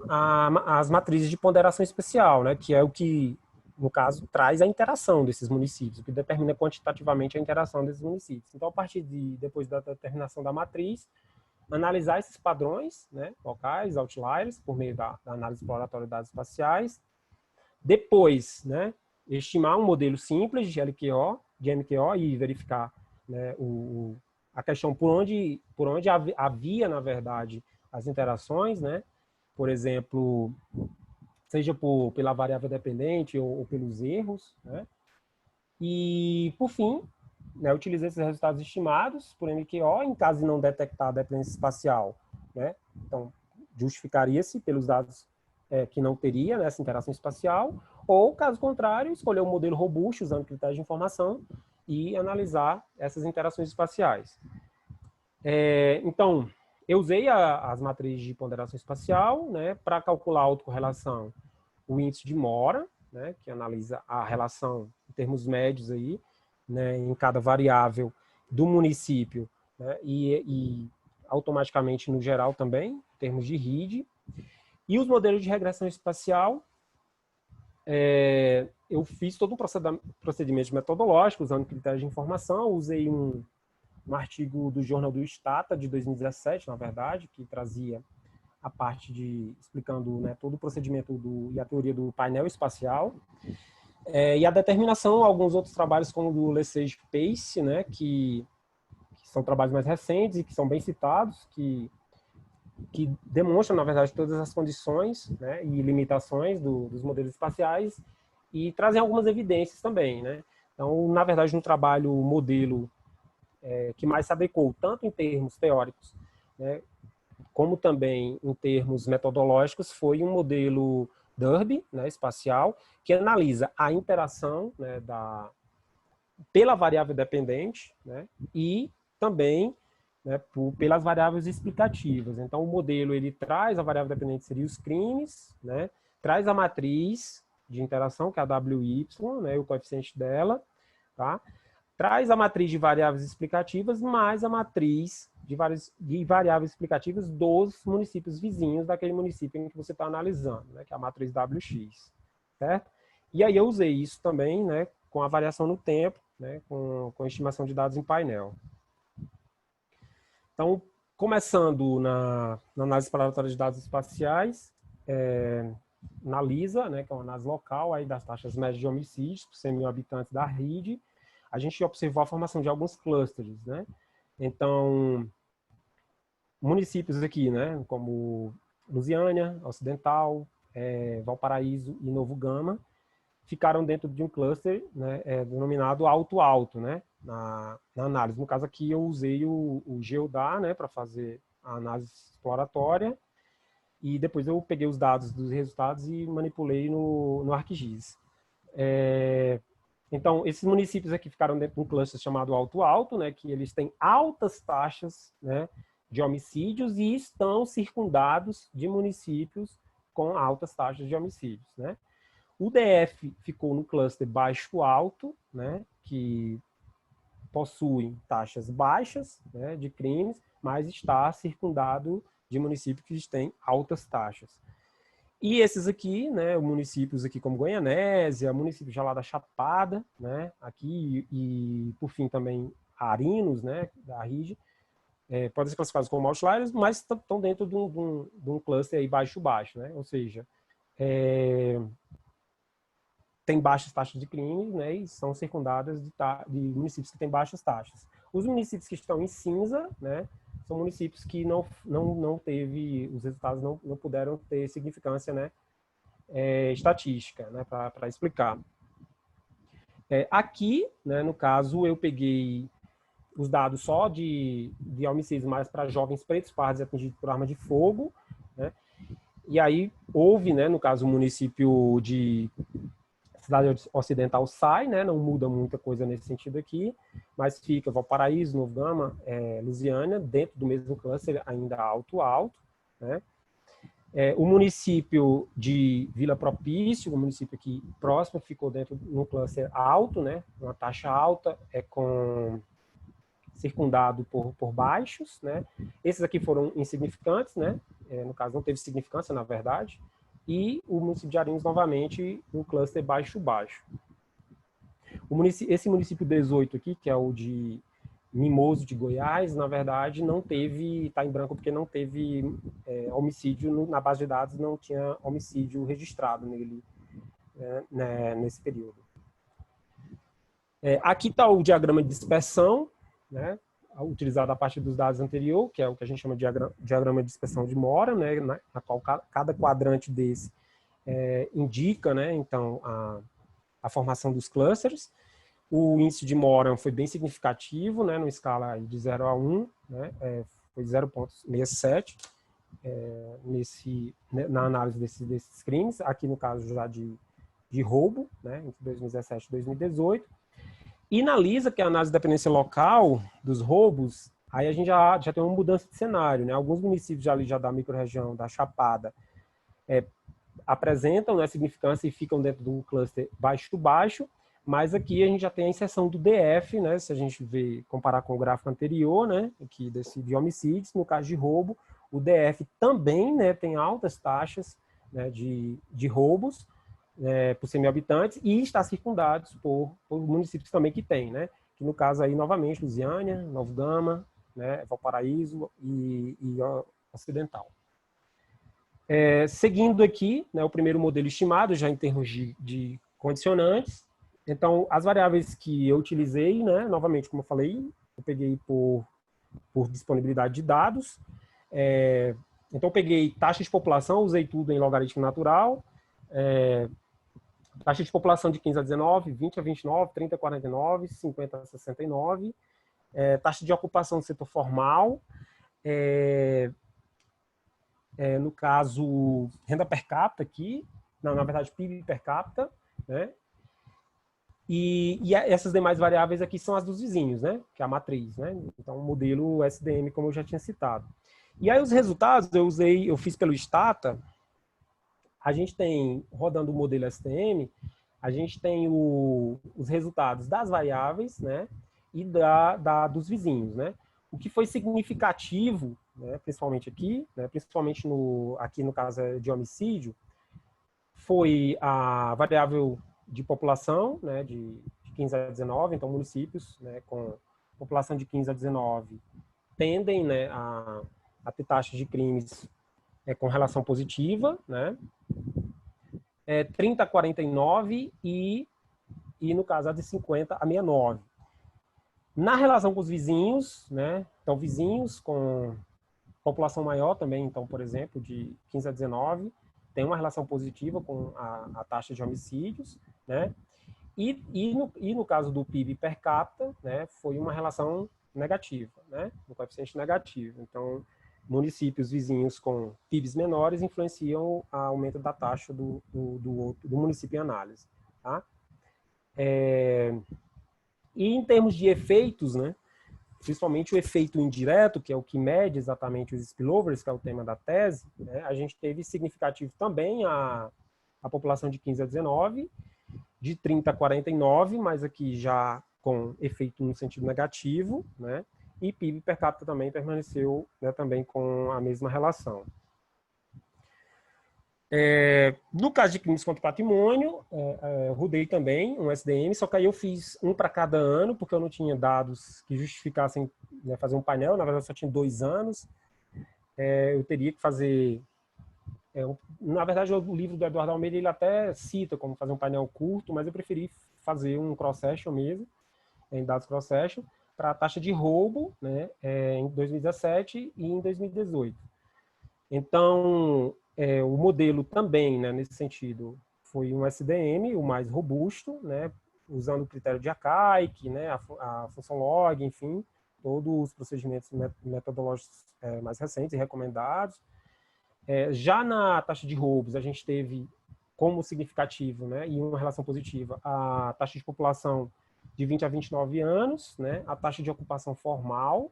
as matrizes de ponderação especial, né, que é o que, no caso, traz a interação desses municípios, o que determina quantitativamente a interação desses municípios. Então, a partir depois da determinação da matriz, analisar esses padrões, né, locais, outliers, por meio da análise exploratória de dados espaciais. Depois, né, estimar um modelo simples de MQO e verificar, né, a questão por onde havia, na verdade, as interações, né, por exemplo, seja pela variável dependente ou pelos erros, né, e, por fim, né, utilizei esses resultados estimados por MQO em caso de não detectar a dependência espacial, né? Então, justificaria-se pelos dados que não teria, né, essa interação espacial, ou, caso contrário, escolher um modelo robusto usando critérios de informação e analisar essas interações espaciais. Então, eu usei as matrizes de ponderação espacial, né, para calcular a autocorrelação, o índice de Mora, né, que analisa a relação em termos médios aí, né, em cada variável do município, né, e automaticamente no geral também, em termos de RID. E os modelos de regressão espacial, eu fiz todo um procedimento metodológico usando critérios de informação, usei um artigo do Jornal do Stata de 2017, na verdade, que trazia a parte explicando, né, todo o procedimento e a teoria do painel espacial, e a determinação, alguns outros trabalhos como o do Lesage Pace, né, que são trabalhos mais recentes e que são bem citados, que demonstram, na verdade, todas as condições, né, e limitações dos modelos espaciais e trazem algumas evidências também, né. Então, na verdade, no trabalho, o modelo que mais se adequou, tanto em termos teóricos, né, como também em termos metodológicos, foi um modelo Derby, né, espacial, que analisa a interação, né, pela variável dependente, né, e também, né, pelas variáveis explicativas. Então, o modelo ele traz a variável dependente, seria os crimes, né, traz a matriz de interação, que é a WY, né, o coeficiente dela, tá? Traz a matriz de variáveis explicativas, mais a matriz de variáveis explicativas dos municípios vizinhos daquele município em que você está analisando, né, que é a matriz WX, certo? E aí eu usei isso também, né, com a variação no tempo, né, com a estimação de dados em painel. Então, começando na análise exploratória de dados espaciais, na LISA, né, que é uma análise local aí das taxas médias de homicídios por 100 mil habitantes da RID, a gente observou a formação de alguns clusters, né? Então, municípios aqui, né, como Lusiânia, Ocidental, Valparaíso e Novo Gama, ficaram dentro de um cluster, né, denominado alto-alto, né, na análise. No caso aqui eu usei o GeoDA, né, para fazer a análise exploratória, e depois eu peguei os dados dos resultados e manipulei no ArcGIS. Então, esses municípios aqui ficaram dentro de um cluster chamado Alto-Alto, né, que eles têm altas taxas, né, de homicídios e estão circundados de municípios com altas taxas de homicídios, né. O DF ficou no cluster Baixo-Alto, né, que possuem taxas baixas, né, de crimes, mas está circundado de municípios que têm altas taxas. E esses aqui, né, municípios aqui como Goianésia, município já lá da Chapada, né, aqui, e por fim também Arinos, né, da RID, podem ser classificados como outliers, mas estão dentro de um cluster aí baixo-baixo, né? Ou seja, tem baixas taxas de crime, né? E são circundadas de municípios que têm baixas taxas. Os municípios que estão em cinza, né? São municípios que não teve, os resultados não puderam ter significância, né? Estatística, né? Para explicar. Aqui, né? No caso, eu peguei os dados só de homicídios mais para jovens pretos, pardos e atingidos por arma de fogo, né? E aí houve, né, no caso, o município de Cidade Ocidental sai, né, não muda muita coisa nesse sentido aqui, mas fica Valparaíso, Novo Gama, Lusiânia, dentro do mesmo cluster, ainda alto, né? O município de Vila Propício, o município aqui próximo, ficou dentro de um cluster alto, né, uma taxa alta, circundado por baixos, né? Esses aqui foram insignificantes, né? No caso, não teve significância, na verdade. E o município de Arinhos, novamente, no cluster baixo-baixo. Esse município 18 aqui, que é o de Mimoso de Goiás, na verdade, não teve, está em branco porque não teve homicídio, na base de dados não tinha homicídio registrado nele, né, nesse período. Aqui está o diagrama de dispersão, né, utilizado a partir dos dados anteriores, que é o que a gente chama de diagrama de dispersão de Mora, né, na qual cada quadrante desse indica, né, então, a formação dos clusters. O índice de Mora foi bem significativo, né, numa escala de 0 a 1, né, foi 0,67 na análise desses crimes, aqui no caso já de roubo, né, entre 2017 e 2018. E na LISA, que é a análise de dependência local dos roubos, aí a gente já tem uma mudança de cenário, né? Alguns municípios já da microrregião da Chapada apresentam, né, significância e ficam dentro do cluster baixo-baixo, mas aqui a gente já tem a inserção do DF, né? Se a gente comparar com o gráfico anterior, né, aqui de homicídios, no caso de roubo, o DF também, né, tem altas taxas, né, de roubos, por 100 mil habitantes, e está circundados por municípios também que tem, né? Que no caso aí, novamente, Lusiânia, Novo Gama, né, Valparaíso e Ocidental. Seguindo aqui, né, o primeiro modelo estimado, já em termos de condicionantes. Então, as variáveis que eu utilizei, né, novamente, como eu falei, eu peguei por disponibilidade de dados. Então, eu peguei taxa de população, usei tudo em logaritmo natural, taxa de população de 15 a 19, 20 a 29, 30 a 49, 50 a 69, taxa de ocupação do setor formal, no caso, renda per capita aqui, na verdade, PIB per capita, né? E essas demais variáveis aqui são as dos vizinhos, né? Que é a matriz, né? Então, o modelo SDM, como eu já tinha citado. E aí, os resultados, eu fiz pelo Stata. A gente tem, rodando o modelo STM, a gente tem os resultados das variáveis, né, e dos vizinhos, né. O que foi significativo, né, principalmente aqui, né, principalmente aqui no caso de homicídio, foi a variável de população, né, de 15 a 19, então municípios, né, com população de 15 a 19 tendem, né, a ter taxas de crimes com relação positiva, né? 30 a 49 e no caso a de 50 a 69. Na relação com os vizinhos, né? Então, vizinhos com população maior também, então, por exemplo, de 15 a 19, tem uma relação positiva com a taxa de homicídios, né? E no caso do PIB per capita, né, foi uma relação negativa, né? Um coeficiente negativo. Então, municípios vizinhos com PIBs menores influenciam o aumento da taxa do município em análise. Tá? E em termos de efeitos, né, principalmente o efeito indireto, que é o que mede exatamente os spillovers, que é o tema da tese, né, a gente teve significativo também a população de 15 a 19, de 30 a 49, mas aqui já com efeito no sentido negativo, né? E PIB per capita também permaneceu, né, também com a mesma relação. No caso de crimes contra o patrimônio, rodei também um SDM, só que aí eu fiz um para cada ano, porque eu não tinha dados que justificassem né, fazer um painel, na verdade só tinha 2 anos, eu teria que fazer... na verdade, o livro do Eduardo Almeida, ele até cita como fazer um painel curto, mas eu preferi fazer um cross-section mesmo, em dados cross-section, para a taxa de roubo, né, em 2017 e em 2018. Então, o modelo também, né, nesse sentido, foi um SDM, o mais robusto, né, usando o critério de Acaik, né, a função log, enfim, todos os procedimentos metodológicos mais recentes e recomendados. Já na taxa de roubos, a gente teve como significativo, né, e uma relação positiva, a taxa de população de 20 a 29 anos, né, a taxa de ocupação formal,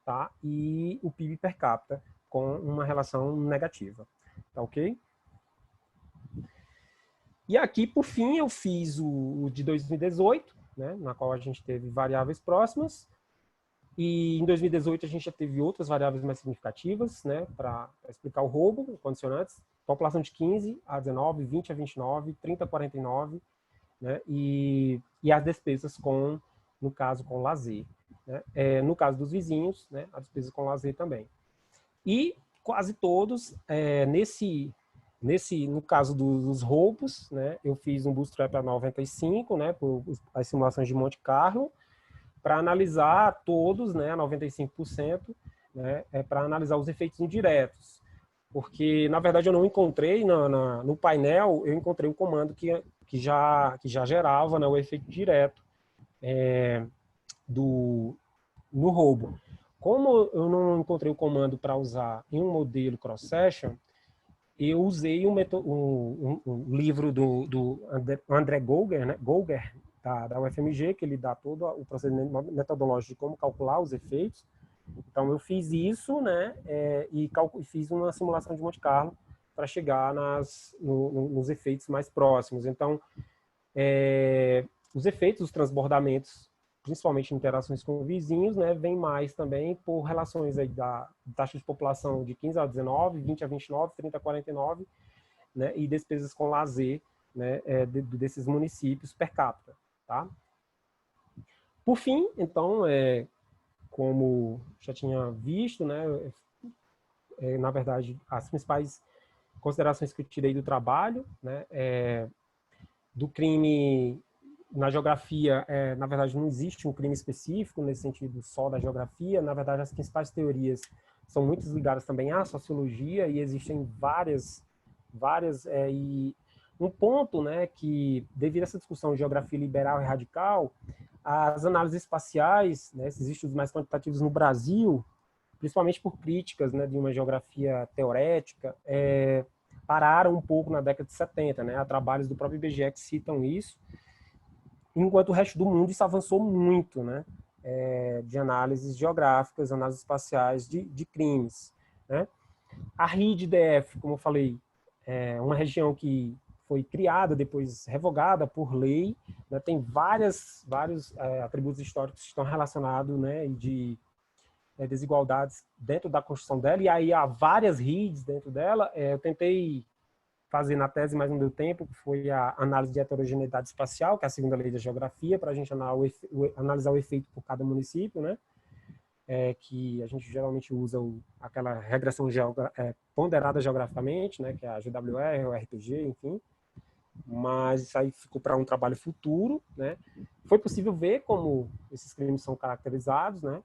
tá, e o PIB per capita com uma relação negativa, tá ok? E aqui, por fim, eu fiz o de 2018, né, na qual a gente teve variáveis próximas, e em 2018 a gente já teve outras variáveis mais significativas, né, para explicar o roubo, condicionantes, população de 15 a 19, 20 a 29, 30 a 49, né, e as despesas com, no caso, com lazer. Né? No caso dos vizinhos, né, as despesas com lazer também. E quase todos, no caso dos roubos, né, eu fiz um bootstrap a 95, né, por as simulações de Monte Carlo, para analisar todos, né, 95%, né, para analisar os efeitos indiretos. Porque, na verdade, eu não encontrei no painel, eu encontrei um comando que já gerava, né, o efeito direto no roubo. Como eu não encontrei o comando para usar em um modelo cross-section, eu usei um livro do André Gouger, né, da UFMG, que ele dá todo o procedimento metodológico de como calcular os efeitos. Então, eu fiz isso, né, e fiz uma simulação de Monte Carlo para chegar nos efeitos mais próximos. Então, os efeitos, os transbordamentos, principalmente em interações com vizinhos, né, vem mais também por relações aí da taxa de população de 15 a 19, 20 a 29, 30 a 49, né, e despesas com lazer, né, desses municípios per capita. Tá? Por fim, então, como já tinha visto, né, na verdade, as principais considerações que eu tirei do trabalho, né, do crime na geografia, na verdade, não existe um crime específico nesse sentido só da geografia. Na verdade, as principais teorias são muito ligadas também à sociologia e existem várias e um ponto, né, que devido a essa discussão de geografia liberal e radical, as análises espaciais, né, esses estudos mais quantitativos no Brasil, principalmente por críticas, né, de uma geografia teorética, pararam um pouco na década de 70, né? Há trabalhos do próprio IBGE que citam isso, enquanto o resto do mundo isso avançou muito, né? De análises geográficas, análises espaciais de crimes, né? A RID-DF, como eu falei, é uma região que foi criada, depois revogada por lei, né? Tem vários atributos históricos que estão relacionados, né, de desigualdades dentro da construção dela, e aí há várias RIDs dentro dela. Eu tentei fazer na tese, mas não deu tempo, que foi a análise de heterogeneidade espacial, que é a segunda lei da geografia, para a gente analisar o efeito por cada município, né? Que a gente geralmente usa aquela regressão ponderada geograficamente, né? Que é a GWR, o RPG, enfim. Mas isso aí ficou para um trabalho futuro, né? Foi possível ver como esses crimes são caracterizados, né?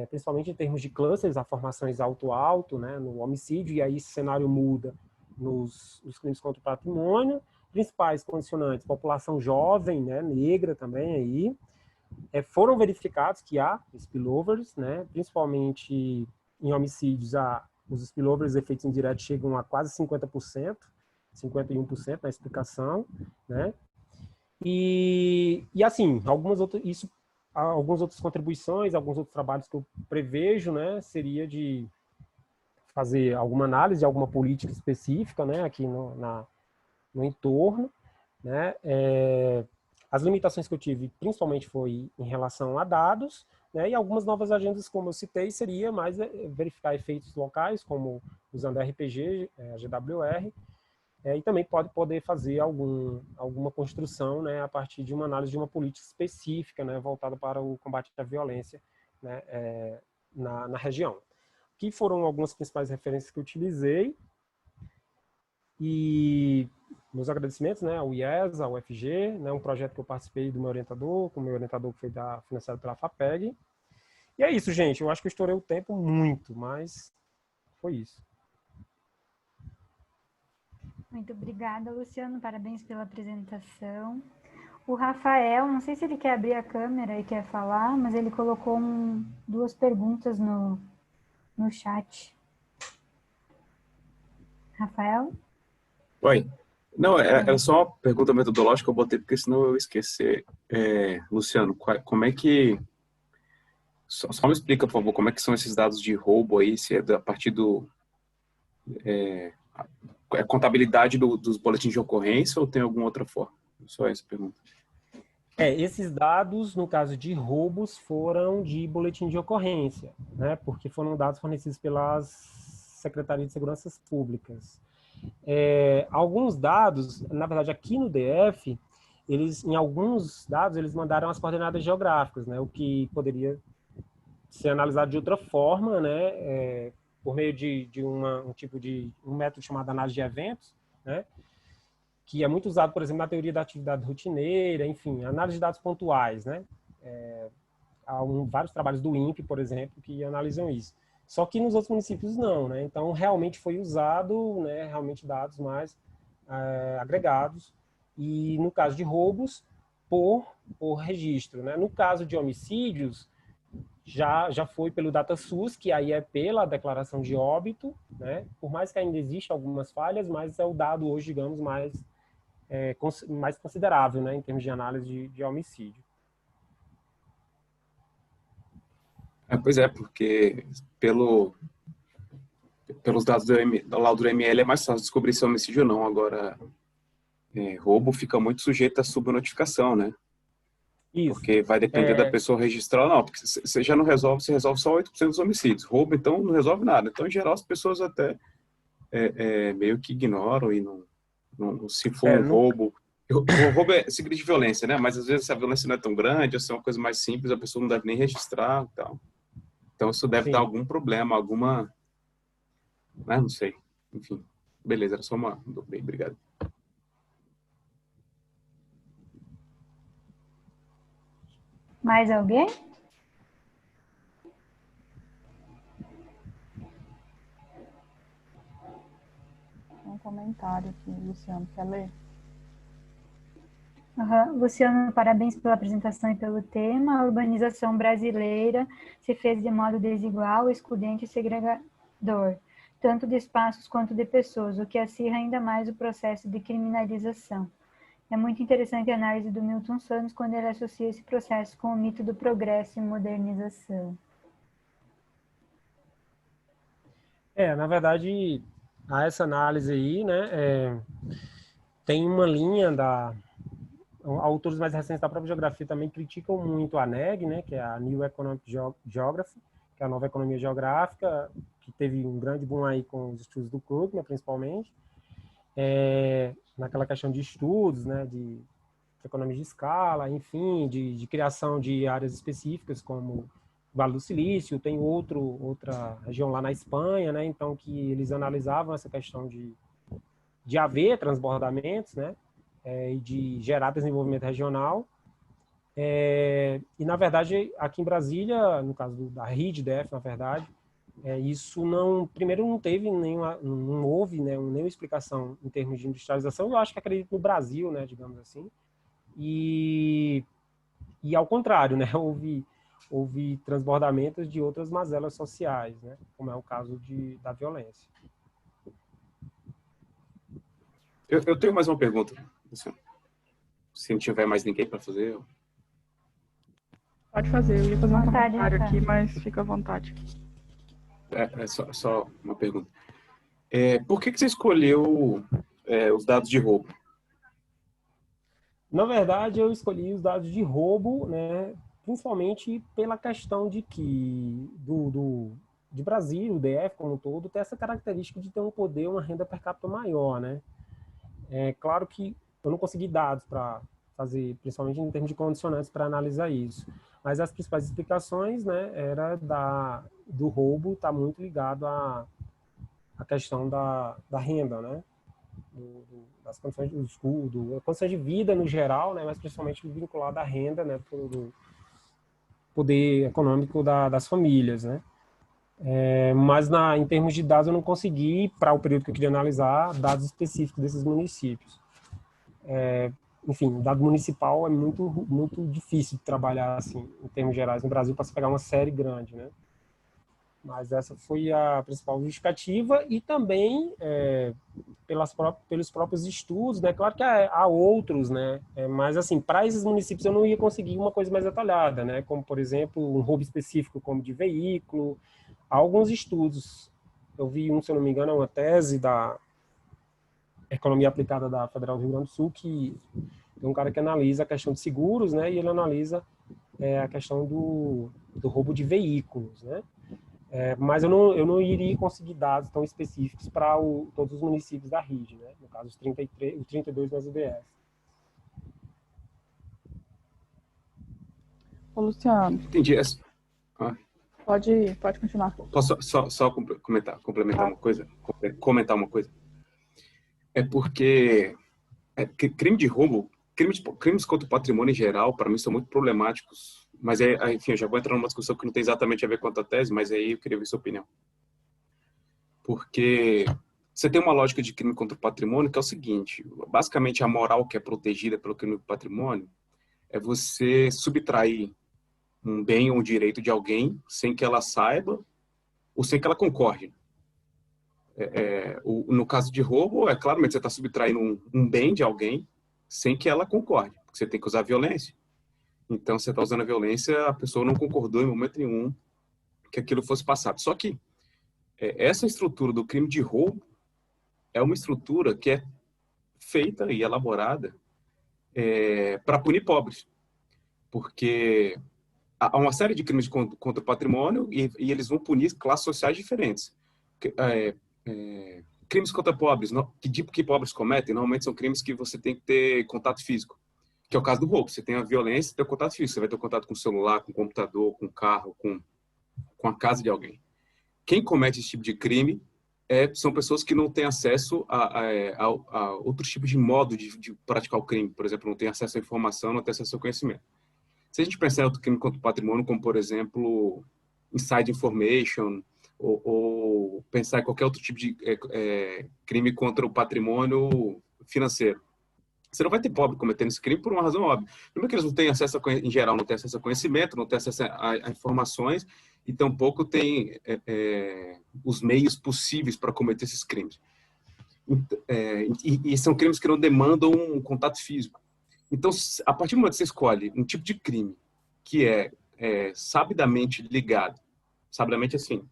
Principalmente em termos de clusters, a formações alto-alto, né? No homicídio, e aí esse cenário muda nos crimes contra o patrimônio. Principais condicionantes: população jovem, né? Negra também aí. Foram verificados que há spillovers, né? Principalmente em homicídios, os spillovers, efeitos indiretos, chegam a quase 50%, 51% na explicação, né? E assim, algumas outras contribuições, alguns outros trabalhos que eu prevejo, né, seria de fazer alguma análise, alguma política específica, né, aqui no entorno, né. As limitações que eu tive, principalmente, foi em relação a dados, né, e algumas novas agendas, como eu citei, seria mais verificar efeitos locais, como usando RPG, a GWR, e também pode poder fazer alguma construção, né, a partir de uma análise de uma política específica, né, voltada para o combate à violência né, na região. Aqui foram algumas principais referências que eu utilizei, e meus agradecimentos, né, ao IES, ao UFG, né, um projeto que eu participei do meu orientador, com o meu orientador que foi financiado pela FAPEG. E é isso, gente. Eu acho que eu estourei o tempo muito, mas foi isso. Muito obrigada, Luciano. Parabéns pela apresentação. O Rafael, não sei se ele quer abrir a câmera e quer falar, mas ele colocou duas perguntas no chat. Rafael? Oi. Não, era só uma pergunta metodológica que eu botei, porque senão eu ia esquecer. Luciano, como é que... Só me explica, por favor, como é que são esses dados de roubo aí, se é a partir do... contabilidade dos boletins de ocorrência ou tem alguma outra forma? Só essa pergunta. Esses dados, no caso de roubos, foram de boletim de ocorrência, né? Porque foram dados fornecidos pelas Secretarias de Segurança Públicas. Alguns dados, na verdade, aqui no DF, em alguns dados, eles mandaram as coordenadas geográficas, né? O que poderia ser analisado de outra forma, né? Por meio de um método chamado análise de eventos, né? Que é muito usado, por exemplo, na teoria da atividade rotineira, enfim, análise de dados pontuais, né? Há vários trabalhos do INPE, por exemplo, que analisam isso. Só que nos outros municípios não, né? Então, realmente foi usado, né, realmente dados mais agregados, e no caso de roubos, por registro, né? No caso de homicídios, já foi pelo DataSUS, que aí é pela declaração de óbito, né? Por mais que ainda existam algumas falhas, mas é o dado hoje, digamos, mais considerável, né, em termos de análise de homicídio. Pois é, porque pelos dados do laudo do ML é mais fácil descobrir se é homicídio ou não. Agora, roubo fica muito sujeito à subnotificação, né? Isso. Porque vai depender da pessoa registrar ou não, porque você já não resolve, você resolve só 8% dos homicídios. Roubo, então, não resolve nada. Então, em geral, as pessoas até meio que ignoram e não se for um roubo... O roubo é seguido de violência, né? Mas, às vezes, a violência não é tão grande, ou se é uma coisa mais simples, a pessoa não deve nem registrar e tal. Então, isso deve dar algum problema, alguma... Né? Não sei. Enfim. Beleza, era só uma... Bem, obrigado. Mais alguém? Um comentário aqui, Luciano, quer ler? Luciano, parabéns pela apresentação e pelo tema. A urbanização brasileira se fez de modo desigual, excludente e segregador, tanto de espaços quanto de pessoas, o que acirra ainda mais o processo de criminalização. É muito interessante a análise do Milton Santos quando ele associa esse processo com o mito do progresso e modernização. Na verdade, essa análise aí, né, tem uma linha autores mais recentes da própria geografia também criticam muito a NEG, né, que é a New Economic Geography, que é a nova economia geográfica, que teve um grande boom aí com os estudos do Krugman, principalmente, naquela questão de estudos, né, de economia de escala, enfim, de criação de áreas específicas, como Vale do Silício, tem outra região lá na Espanha, né, então que eles analisavam essa questão de haver transbordamentos, né, e de gerar desenvolvimento regional. E, na verdade, aqui em Brasília, no caso da RID-DF, na verdade, isso primeiro não teve não houve, né, nenhuma explicação em termos de industrialização, eu acho que acredito no Brasil, né, digamos assim, e ao contrário, né, houve transbordamentos de outras mazelas sociais, né, como é o caso da violência. Eu tenho mais uma pergunta, se não tiver mais ninguém para fazer. Pode fazer, eu ia fazer um comentário aqui, mas fica à vontade. Só uma pergunta. Por que você escolheu os dados de roubo? Na verdade, eu escolhi os dados de roubo, né, principalmente pela questão de que de Brasília, o DF como um todo, tem essa característica de ter um poder, uma renda per capita maior, né? É claro que eu não consegui dados para fazer, principalmente em termos de condicionantes, para analisar isso. Mas as principais explicações, né, era do roubo estar muito ligado à questão da renda, né, das condições do estudo, condições de vida no geral, né, mas principalmente vinculado à renda, né, do poder econômico das famílias, né. Mas em termos de dados eu não consegui, para o período que eu queria analisar, dados específicos desses municípios. Enfim, o dado municipal é muito difícil de trabalhar assim, em termos gerais no Brasil, para se pegar uma série grande, né? Mas essa foi a principal justificativa, e também pelos próprios estudos, né? Claro que há outros, né? Mas assim, para esses municípios eu não ia conseguir uma coisa mais detalhada, né? Como, por exemplo, um roubo específico como de veículo. Há alguns estudos. Eu vi se eu não me engano, é uma tese da Economia Aplicada da Federal do Rio Grande do Sul, que tem um cara que analisa a questão de seguros, né? E ele analisa a questão do roubo de veículos, né? Mas eu não iria conseguir dados tão específicos para todos os municípios da RID, né? No caso, os 32 das UDS. Ô, Luciano. Entendi. Pode continuar. Posso só complementar uma coisa? Comentar uma coisa? É porque crime de roubo, crimes contra o patrimônio em geral, para mim, são muito problemáticos. Mas, enfim, eu já vou entrar numa discussão que não tem exatamente a ver com a tese, mas aí eu queria ver sua opinião. Porque você tem uma lógica de crime contra o patrimônio que é o seguinte: basicamente, a moral que é protegida pelo crime do patrimônio é você subtrair um bem ou um direito de alguém sem que ela saiba ou sem que ela concorde. No caso de roubo, claramente você está subtraindo um bem de alguém sem que ela concorde, porque você tem que usar violência. Então, você está usando a violência, a pessoa não concordou em momento nenhum que aquilo fosse passado. Só que essa estrutura do crime de roubo é uma estrutura que é feita e elaborada para punir pobres. Porque há uma série de crimes contra o patrimônio e eles vão punir classes sociais diferentes. Crimes contra pobres, que tipo que pobres cometem, normalmente são crimes que você tem que ter contato físico, que é o caso do roubo. Você tem a violência e tem o contato físico. Você vai ter o contato com o celular, com o computador, com o carro, com a casa de alguém. Quem comete esse tipo de crime são pessoas que não têm acesso a outros tipos de modo de praticar o crime. Por exemplo, não tem acesso à informação, não tem acesso ao conhecimento. Se a gente pensar em outro crime contra o patrimônio, como, por exemplo, inside information, ou pensar em qualquer outro tipo de crime contra o patrimônio financeiro, você não vai ter pobre cometendo esse crime por uma razão óbvia. Primeiro que eles não têm acesso, em geral, não têm acesso a conhecimento, não têm acesso a informações, e tampouco têm os meios possíveis para cometer esses crimes. E são crimes que não demandam um contato físico. Então, a partir do momento que você escolhe um tipo de crime que é sabidamente ligado, sabidamente assim,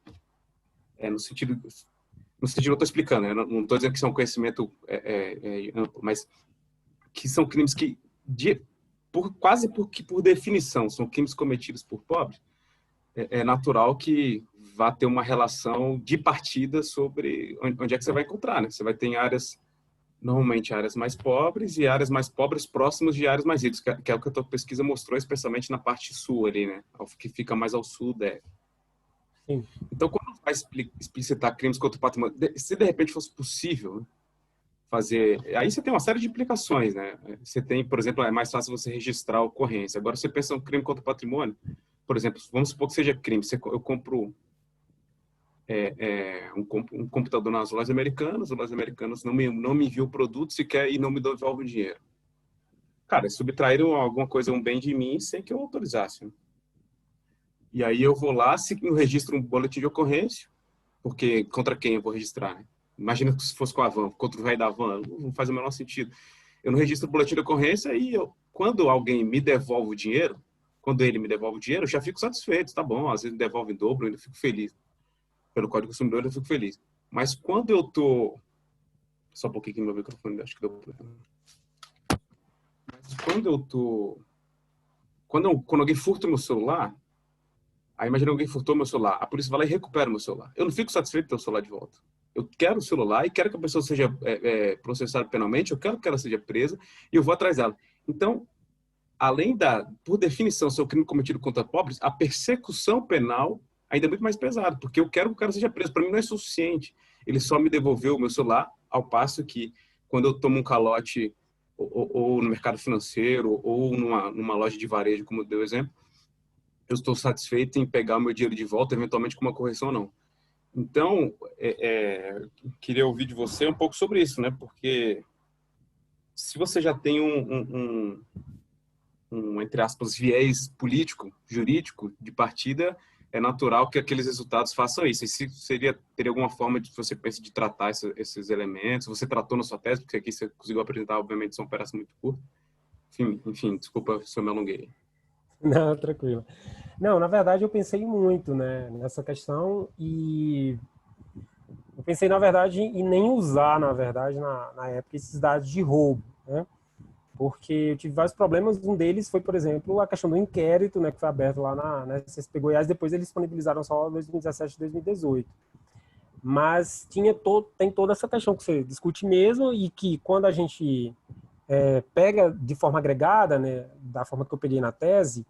no sentido eu estou explicando, eu não estou dizendo que isso é um conhecimento amplo, mas que são crimes que, quase por definição, são crimes cometidos por pobres, é natural que vá ter uma relação de partida sobre onde é que você vai encontrar, né? Você vai ter normalmente áreas mais pobres e áreas mais pobres próximas de áreas mais ricas, que é o que a tua pesquisa mostrou, especialmente na parte sul ali, né? Que fica mais ao sul Sim. Então, quando vai explicitar crimes contra o patrimônio, se de repente fosse possível, né, fazer... Aí você tem uma série de implicações, né? Você tem, por exemplo, é mais fácil você registrar a ocorrência. Agora, você pensa em um crime contra o patrimônio, por exemplo, vamos supor que seja crime. Eu compro um computador nas lojas americanas, as lojas americanas não me enviam o produto sequer e não me devolvem o dinheiro. Cara, eles subtraíram alguma coisa, um bem de mim, sem que eu autorizasse, né? E aí eu vou lá, eu registro um boletim de ocorrência, porque contra quem eu vou registrar, né? Imagina se fosse com a van, contra o velho da van, não faz o menor sentido. Eu não registro o boletim de ocorrência e quando alguém me devolve o dinheiro, quando ele me devolve o dinheiro, eu já fico satisfeito, tá bom, às vezes me devolve em dobro, eu ainda fico feliz. Pelo Código do Consumidor, eu fico feliz. Mas quando eu tô... Só um pouquinho aqui no meu microfone, acho que deu problema. Mas quando eu tô... Quando alguém furta o meu celular, aí imagina alguém furtou meu celular, a polícia vai lá e recupera o meu celular. Eu não fico satisfeito de ter o celular de volta. Eu quero o celular e quero que a pessoa seja processada penalmente, eu quero que ela seja presa e eu vou atrás dela. Então, além por definição, ser um crime cometido contra pobres, a persecução penal ainda é muito mais pesada, porque eu quero que o cara seja preso. Para mim não é suficiente ele só me devolveu o meu celular, ao passo que quando eu tomo um calote ou no mercado financeiro ou numa loja de varejo, como deu exemplo, eu estou satisfeito em pegar o meu dinheiro de volta, eventualmente com uma correção ou não. Então, queria ouvir de você um pouco sobre isso, né? Porque se você já tem entre aspas, viés político, jurídico de partida, é natural que aqueles resultados façam isso. E se teria alguma forma de você pensa de tratar esses elementos? Você tratou na sua tese, porque aqui você conseguiu apresentar, obviamente, são peças muito curtas. Enfim, desculpa se eu me alonguei. Não, tranquilo. Não, na verdade eu pensei muito, né, nessa questão e eu pensei, na verdade, em nem usar, na verdade, na época, esses dados de roubo, né? Porque eu tive vários problemas. Um deles foi, por exemplo, a questão do inquérito, né, que foi aberto lá na SSP Goiás. Depois eles disponibilizaram só 2017 e 2018. Mas tem toda essa questão que você discute mesmo e que quando a gente pega de forma agregada, né, da forma que eu peguei na tese,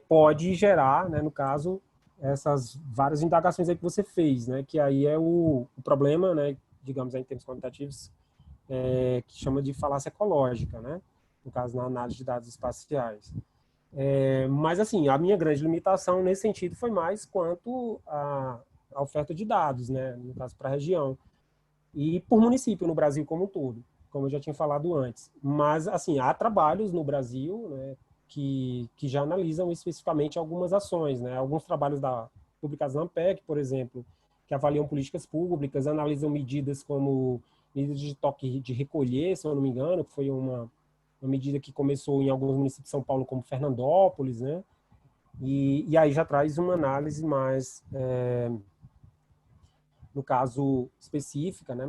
pode gerar, né, no caso, essas várias indagações aí que você fez, né, que aí é o problema, né, digamos aí, em termos quantitativos, que chama de falácia ecológica, né, no caso, na análise de dados espaciais. Mas, assim, a minha grande limitação nesse sentido foi mais quanto a oferta de dados, né, no caso, para a região, e por município no Brasil como um todo, como eu já tinha falado antes. Mas, assim, há trabalhos no Brasil, né, que já analisam especificamente algumas ações, né, alguns trabalhos publicados na ANPEC, por exemplo, que avaliam políticas públicas, analisam medidas como medidas de toque de recolher, se eu não me engano, que foi uma medida que começou em alguns municípios de São Paulo, como Fernandópolis, né, e aí já traz uma análise mais, no caso específica, né,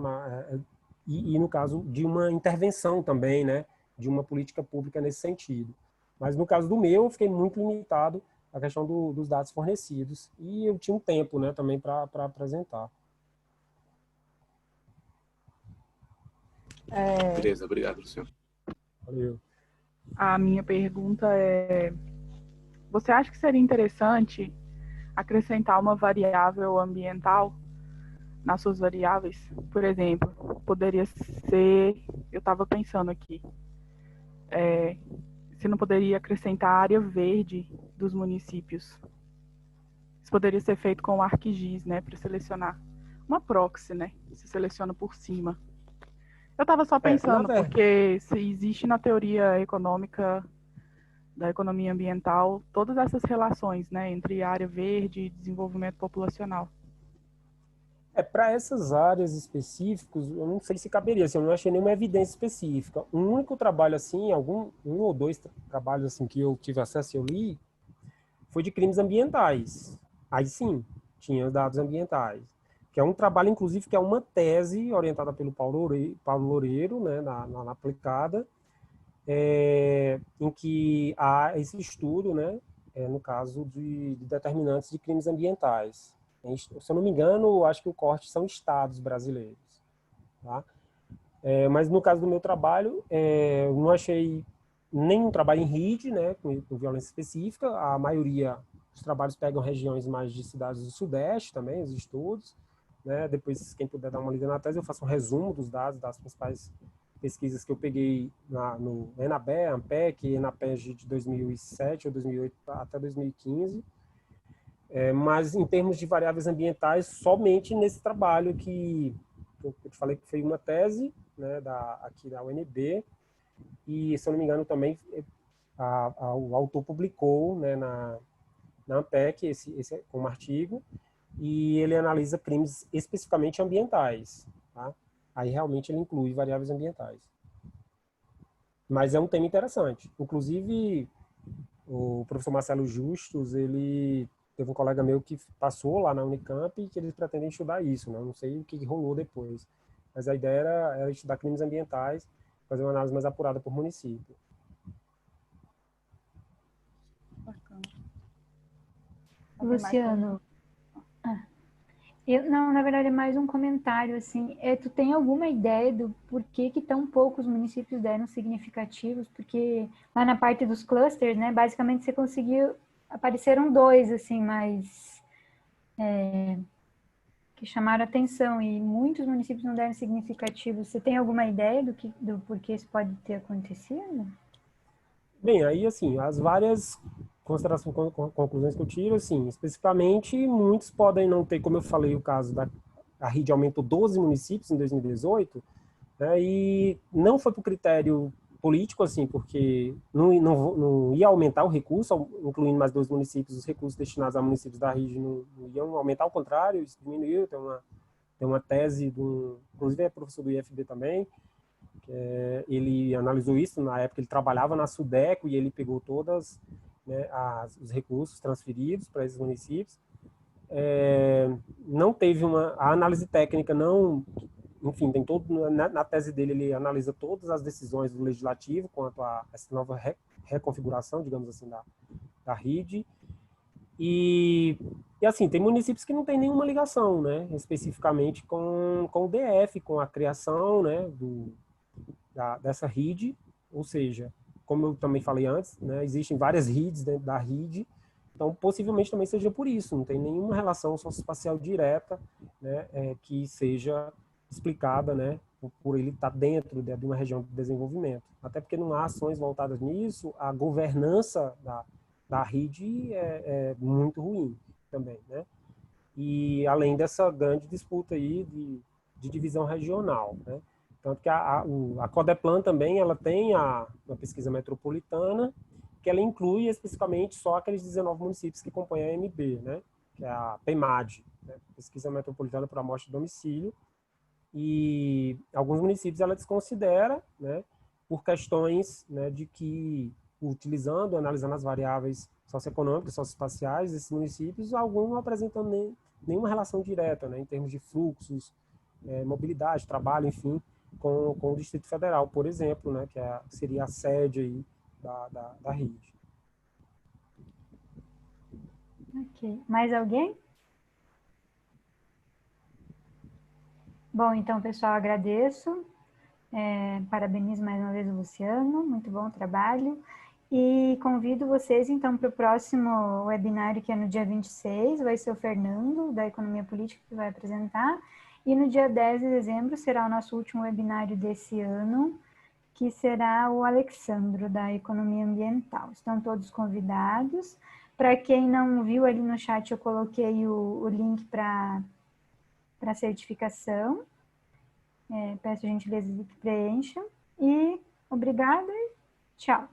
e no caso de uma intervenção também, né, de uma política pública nesse sentido. Mas no caso do meu, eu fiquei muito limitado à questão dos dados fornecidos e eu tinha um tempo, né, também para apresentar. Beleza, obrigado, Luciano. Valeu. A minha pergunta é: você acha que seria interessante acrescentar uma variável ambiental nas suas variáveis? Por exemplo, poderia ser, eu estava pensando aqui, se não poderia acrescentar a área verde dos municípios. Isso poderia ser feito com o ArcGIS, né, para selecionar uma proxy, né? Se seleciona por cima. Eu estava só pensando, porque se existe na teoria econômica da economia ambiental todas essas relações, né, entre área verde e desenvolvimento populacional. Para essas áreas específicas, eu não sei se caberia, assim, eu não achei nenhuma evidência específica. Um único trabalho, assim, um ou dois trabalhos assim, que eu tive acesso e eu li, foi de crimes ambientais. Aí sim, tinha dados ambientais. Que é um trabalho, inclusive, que é uma tese orientada pelo Paulo Loureiro, né, na aplicada, em que há esse estudo, né, no caso de determinantes de crimes ambientais. Se eu não me engano, acho que o corte são estados brasileiros. Tá? Mas no caso do meu trabalho, eu não achei nenhum trabalho em RID, né, com violência específica. A maioria dos trabalhos pegam regiões mais de cidades do Sudeste também, os estudos. Né? Depois, quem puder dar uma lida na tese, eu faço um resumo dos dados das principais pesquisas que eu peguei no ENABE, ANPEC e ENAPEG de 2007 ou 2008 até 2015. Mas em termos de variáveis ambientais, somente nesse trabalho que eu te falei que foi uma tese, né, aqui da UNB, e se eu não me engano também o autor publicou, né, na ANPEC como artigo, e ele analisa crimes especificamente ambientais. Tá? Aí realmente ele inclui variáveis ambientais. Mas é um tema interessante. Inclusive, o professor Marcelo Justus, ele teve um colega meu que passou lá na Unicamp e que eles pretendem estudar isso, né? Eu não sei o que rolou depois. Mas a ideia era estudar crimes ambientais, fazer uma análise mais apurada por município. Luciano, Não, na verdade é mais um comentário, assim, tu tem alguma ideia do porquê que tão poucos municípios deram significativos? Porque lá na parte dos clusters, né, basicamente você conseguiu, apareceram 2, assim, mas que chamaram atenção e muitos municípios não deram significativos. Você tem alguma ideia do porquê isso pode ter acontecido? Bem, aí, assim, as várias considerações, conclusões que eu tiro, assim, especificamente, muitos podem não ter, como eu falei, o caso da a RID aumentou 12 municípios em 2018, né, e não foi por critério político, assim, porque não ia aumentar o recurso, incluindo mais 12 municípios, os recursos destinados a municípios da RID não iam aumentar, ao contrário, isso diminuiu, tem uma tese, inclusive é professor do IFB também, ele analisou isso, na época ele trabalhava na Sudeco e ele pegou todas, né, os recursos transferidos para esses municípios. Não teve a análise técnica, não, enfim, tem todo, na tese dele ele analisa todas as decisões do legislativo quanto a essa nova reconfiguração, digamos assim, da RID. E assim, tem municípios que não tem nenhuma ligação, né, especificamente com o DF, com a criação, né, dessa RID, ou seja, como eu também falei antes, né, existem várias RIDs dentro da RID, então possivelmente também seja por isso, não tem nenhuma relação socioespacial direta, né, que seja explicada, né, por ele estar dentro de uma região de desenvolvimento. Até porque não há ações voltadas nisso, a governança da RID é muito ruim também, né? E além dessa grande disputa aí de divisão regional, né? Tanto que a Codeplan também ela tem uma pesquisa metropolitana que ela inclui especificamente só aqueles 19 municípios que compõem a MB, né? Que é a PEMAD, né? Pesquisa Metropolitana para Amostra de Domicílio. E alguns municípios ela desconsidera, né? Por questões, né, de que, utilizando, analisando as variáveis socioeconômicas, socioespaciais desses municípios, alguns não apresentam nenhuma relação direta, né, em termos de fluxos, mobilidade, trabalho, enfim, com o Distrito Federal, por exemplo, né, que seria a sede aí da RID. Ok. Mais alguém? Bom, então, pessoal, agradeço. Parabenizo mais uma vez o Luciano, muito bom trabalho. E convido vocês, então, para o próximo webinário, que é no dia 26, vai ser o Fernando, da Economia Política, que vai apresentar. E no dia 10 de dezembro será o nosso último webinário desse ano, que será o Alexandro, da Economia Ambiental. Estão todos convidados. Para quem não viu ali no chat, eu coloquei o link para a certificação. Peço gentileza que preencham. E obrigada e tchau.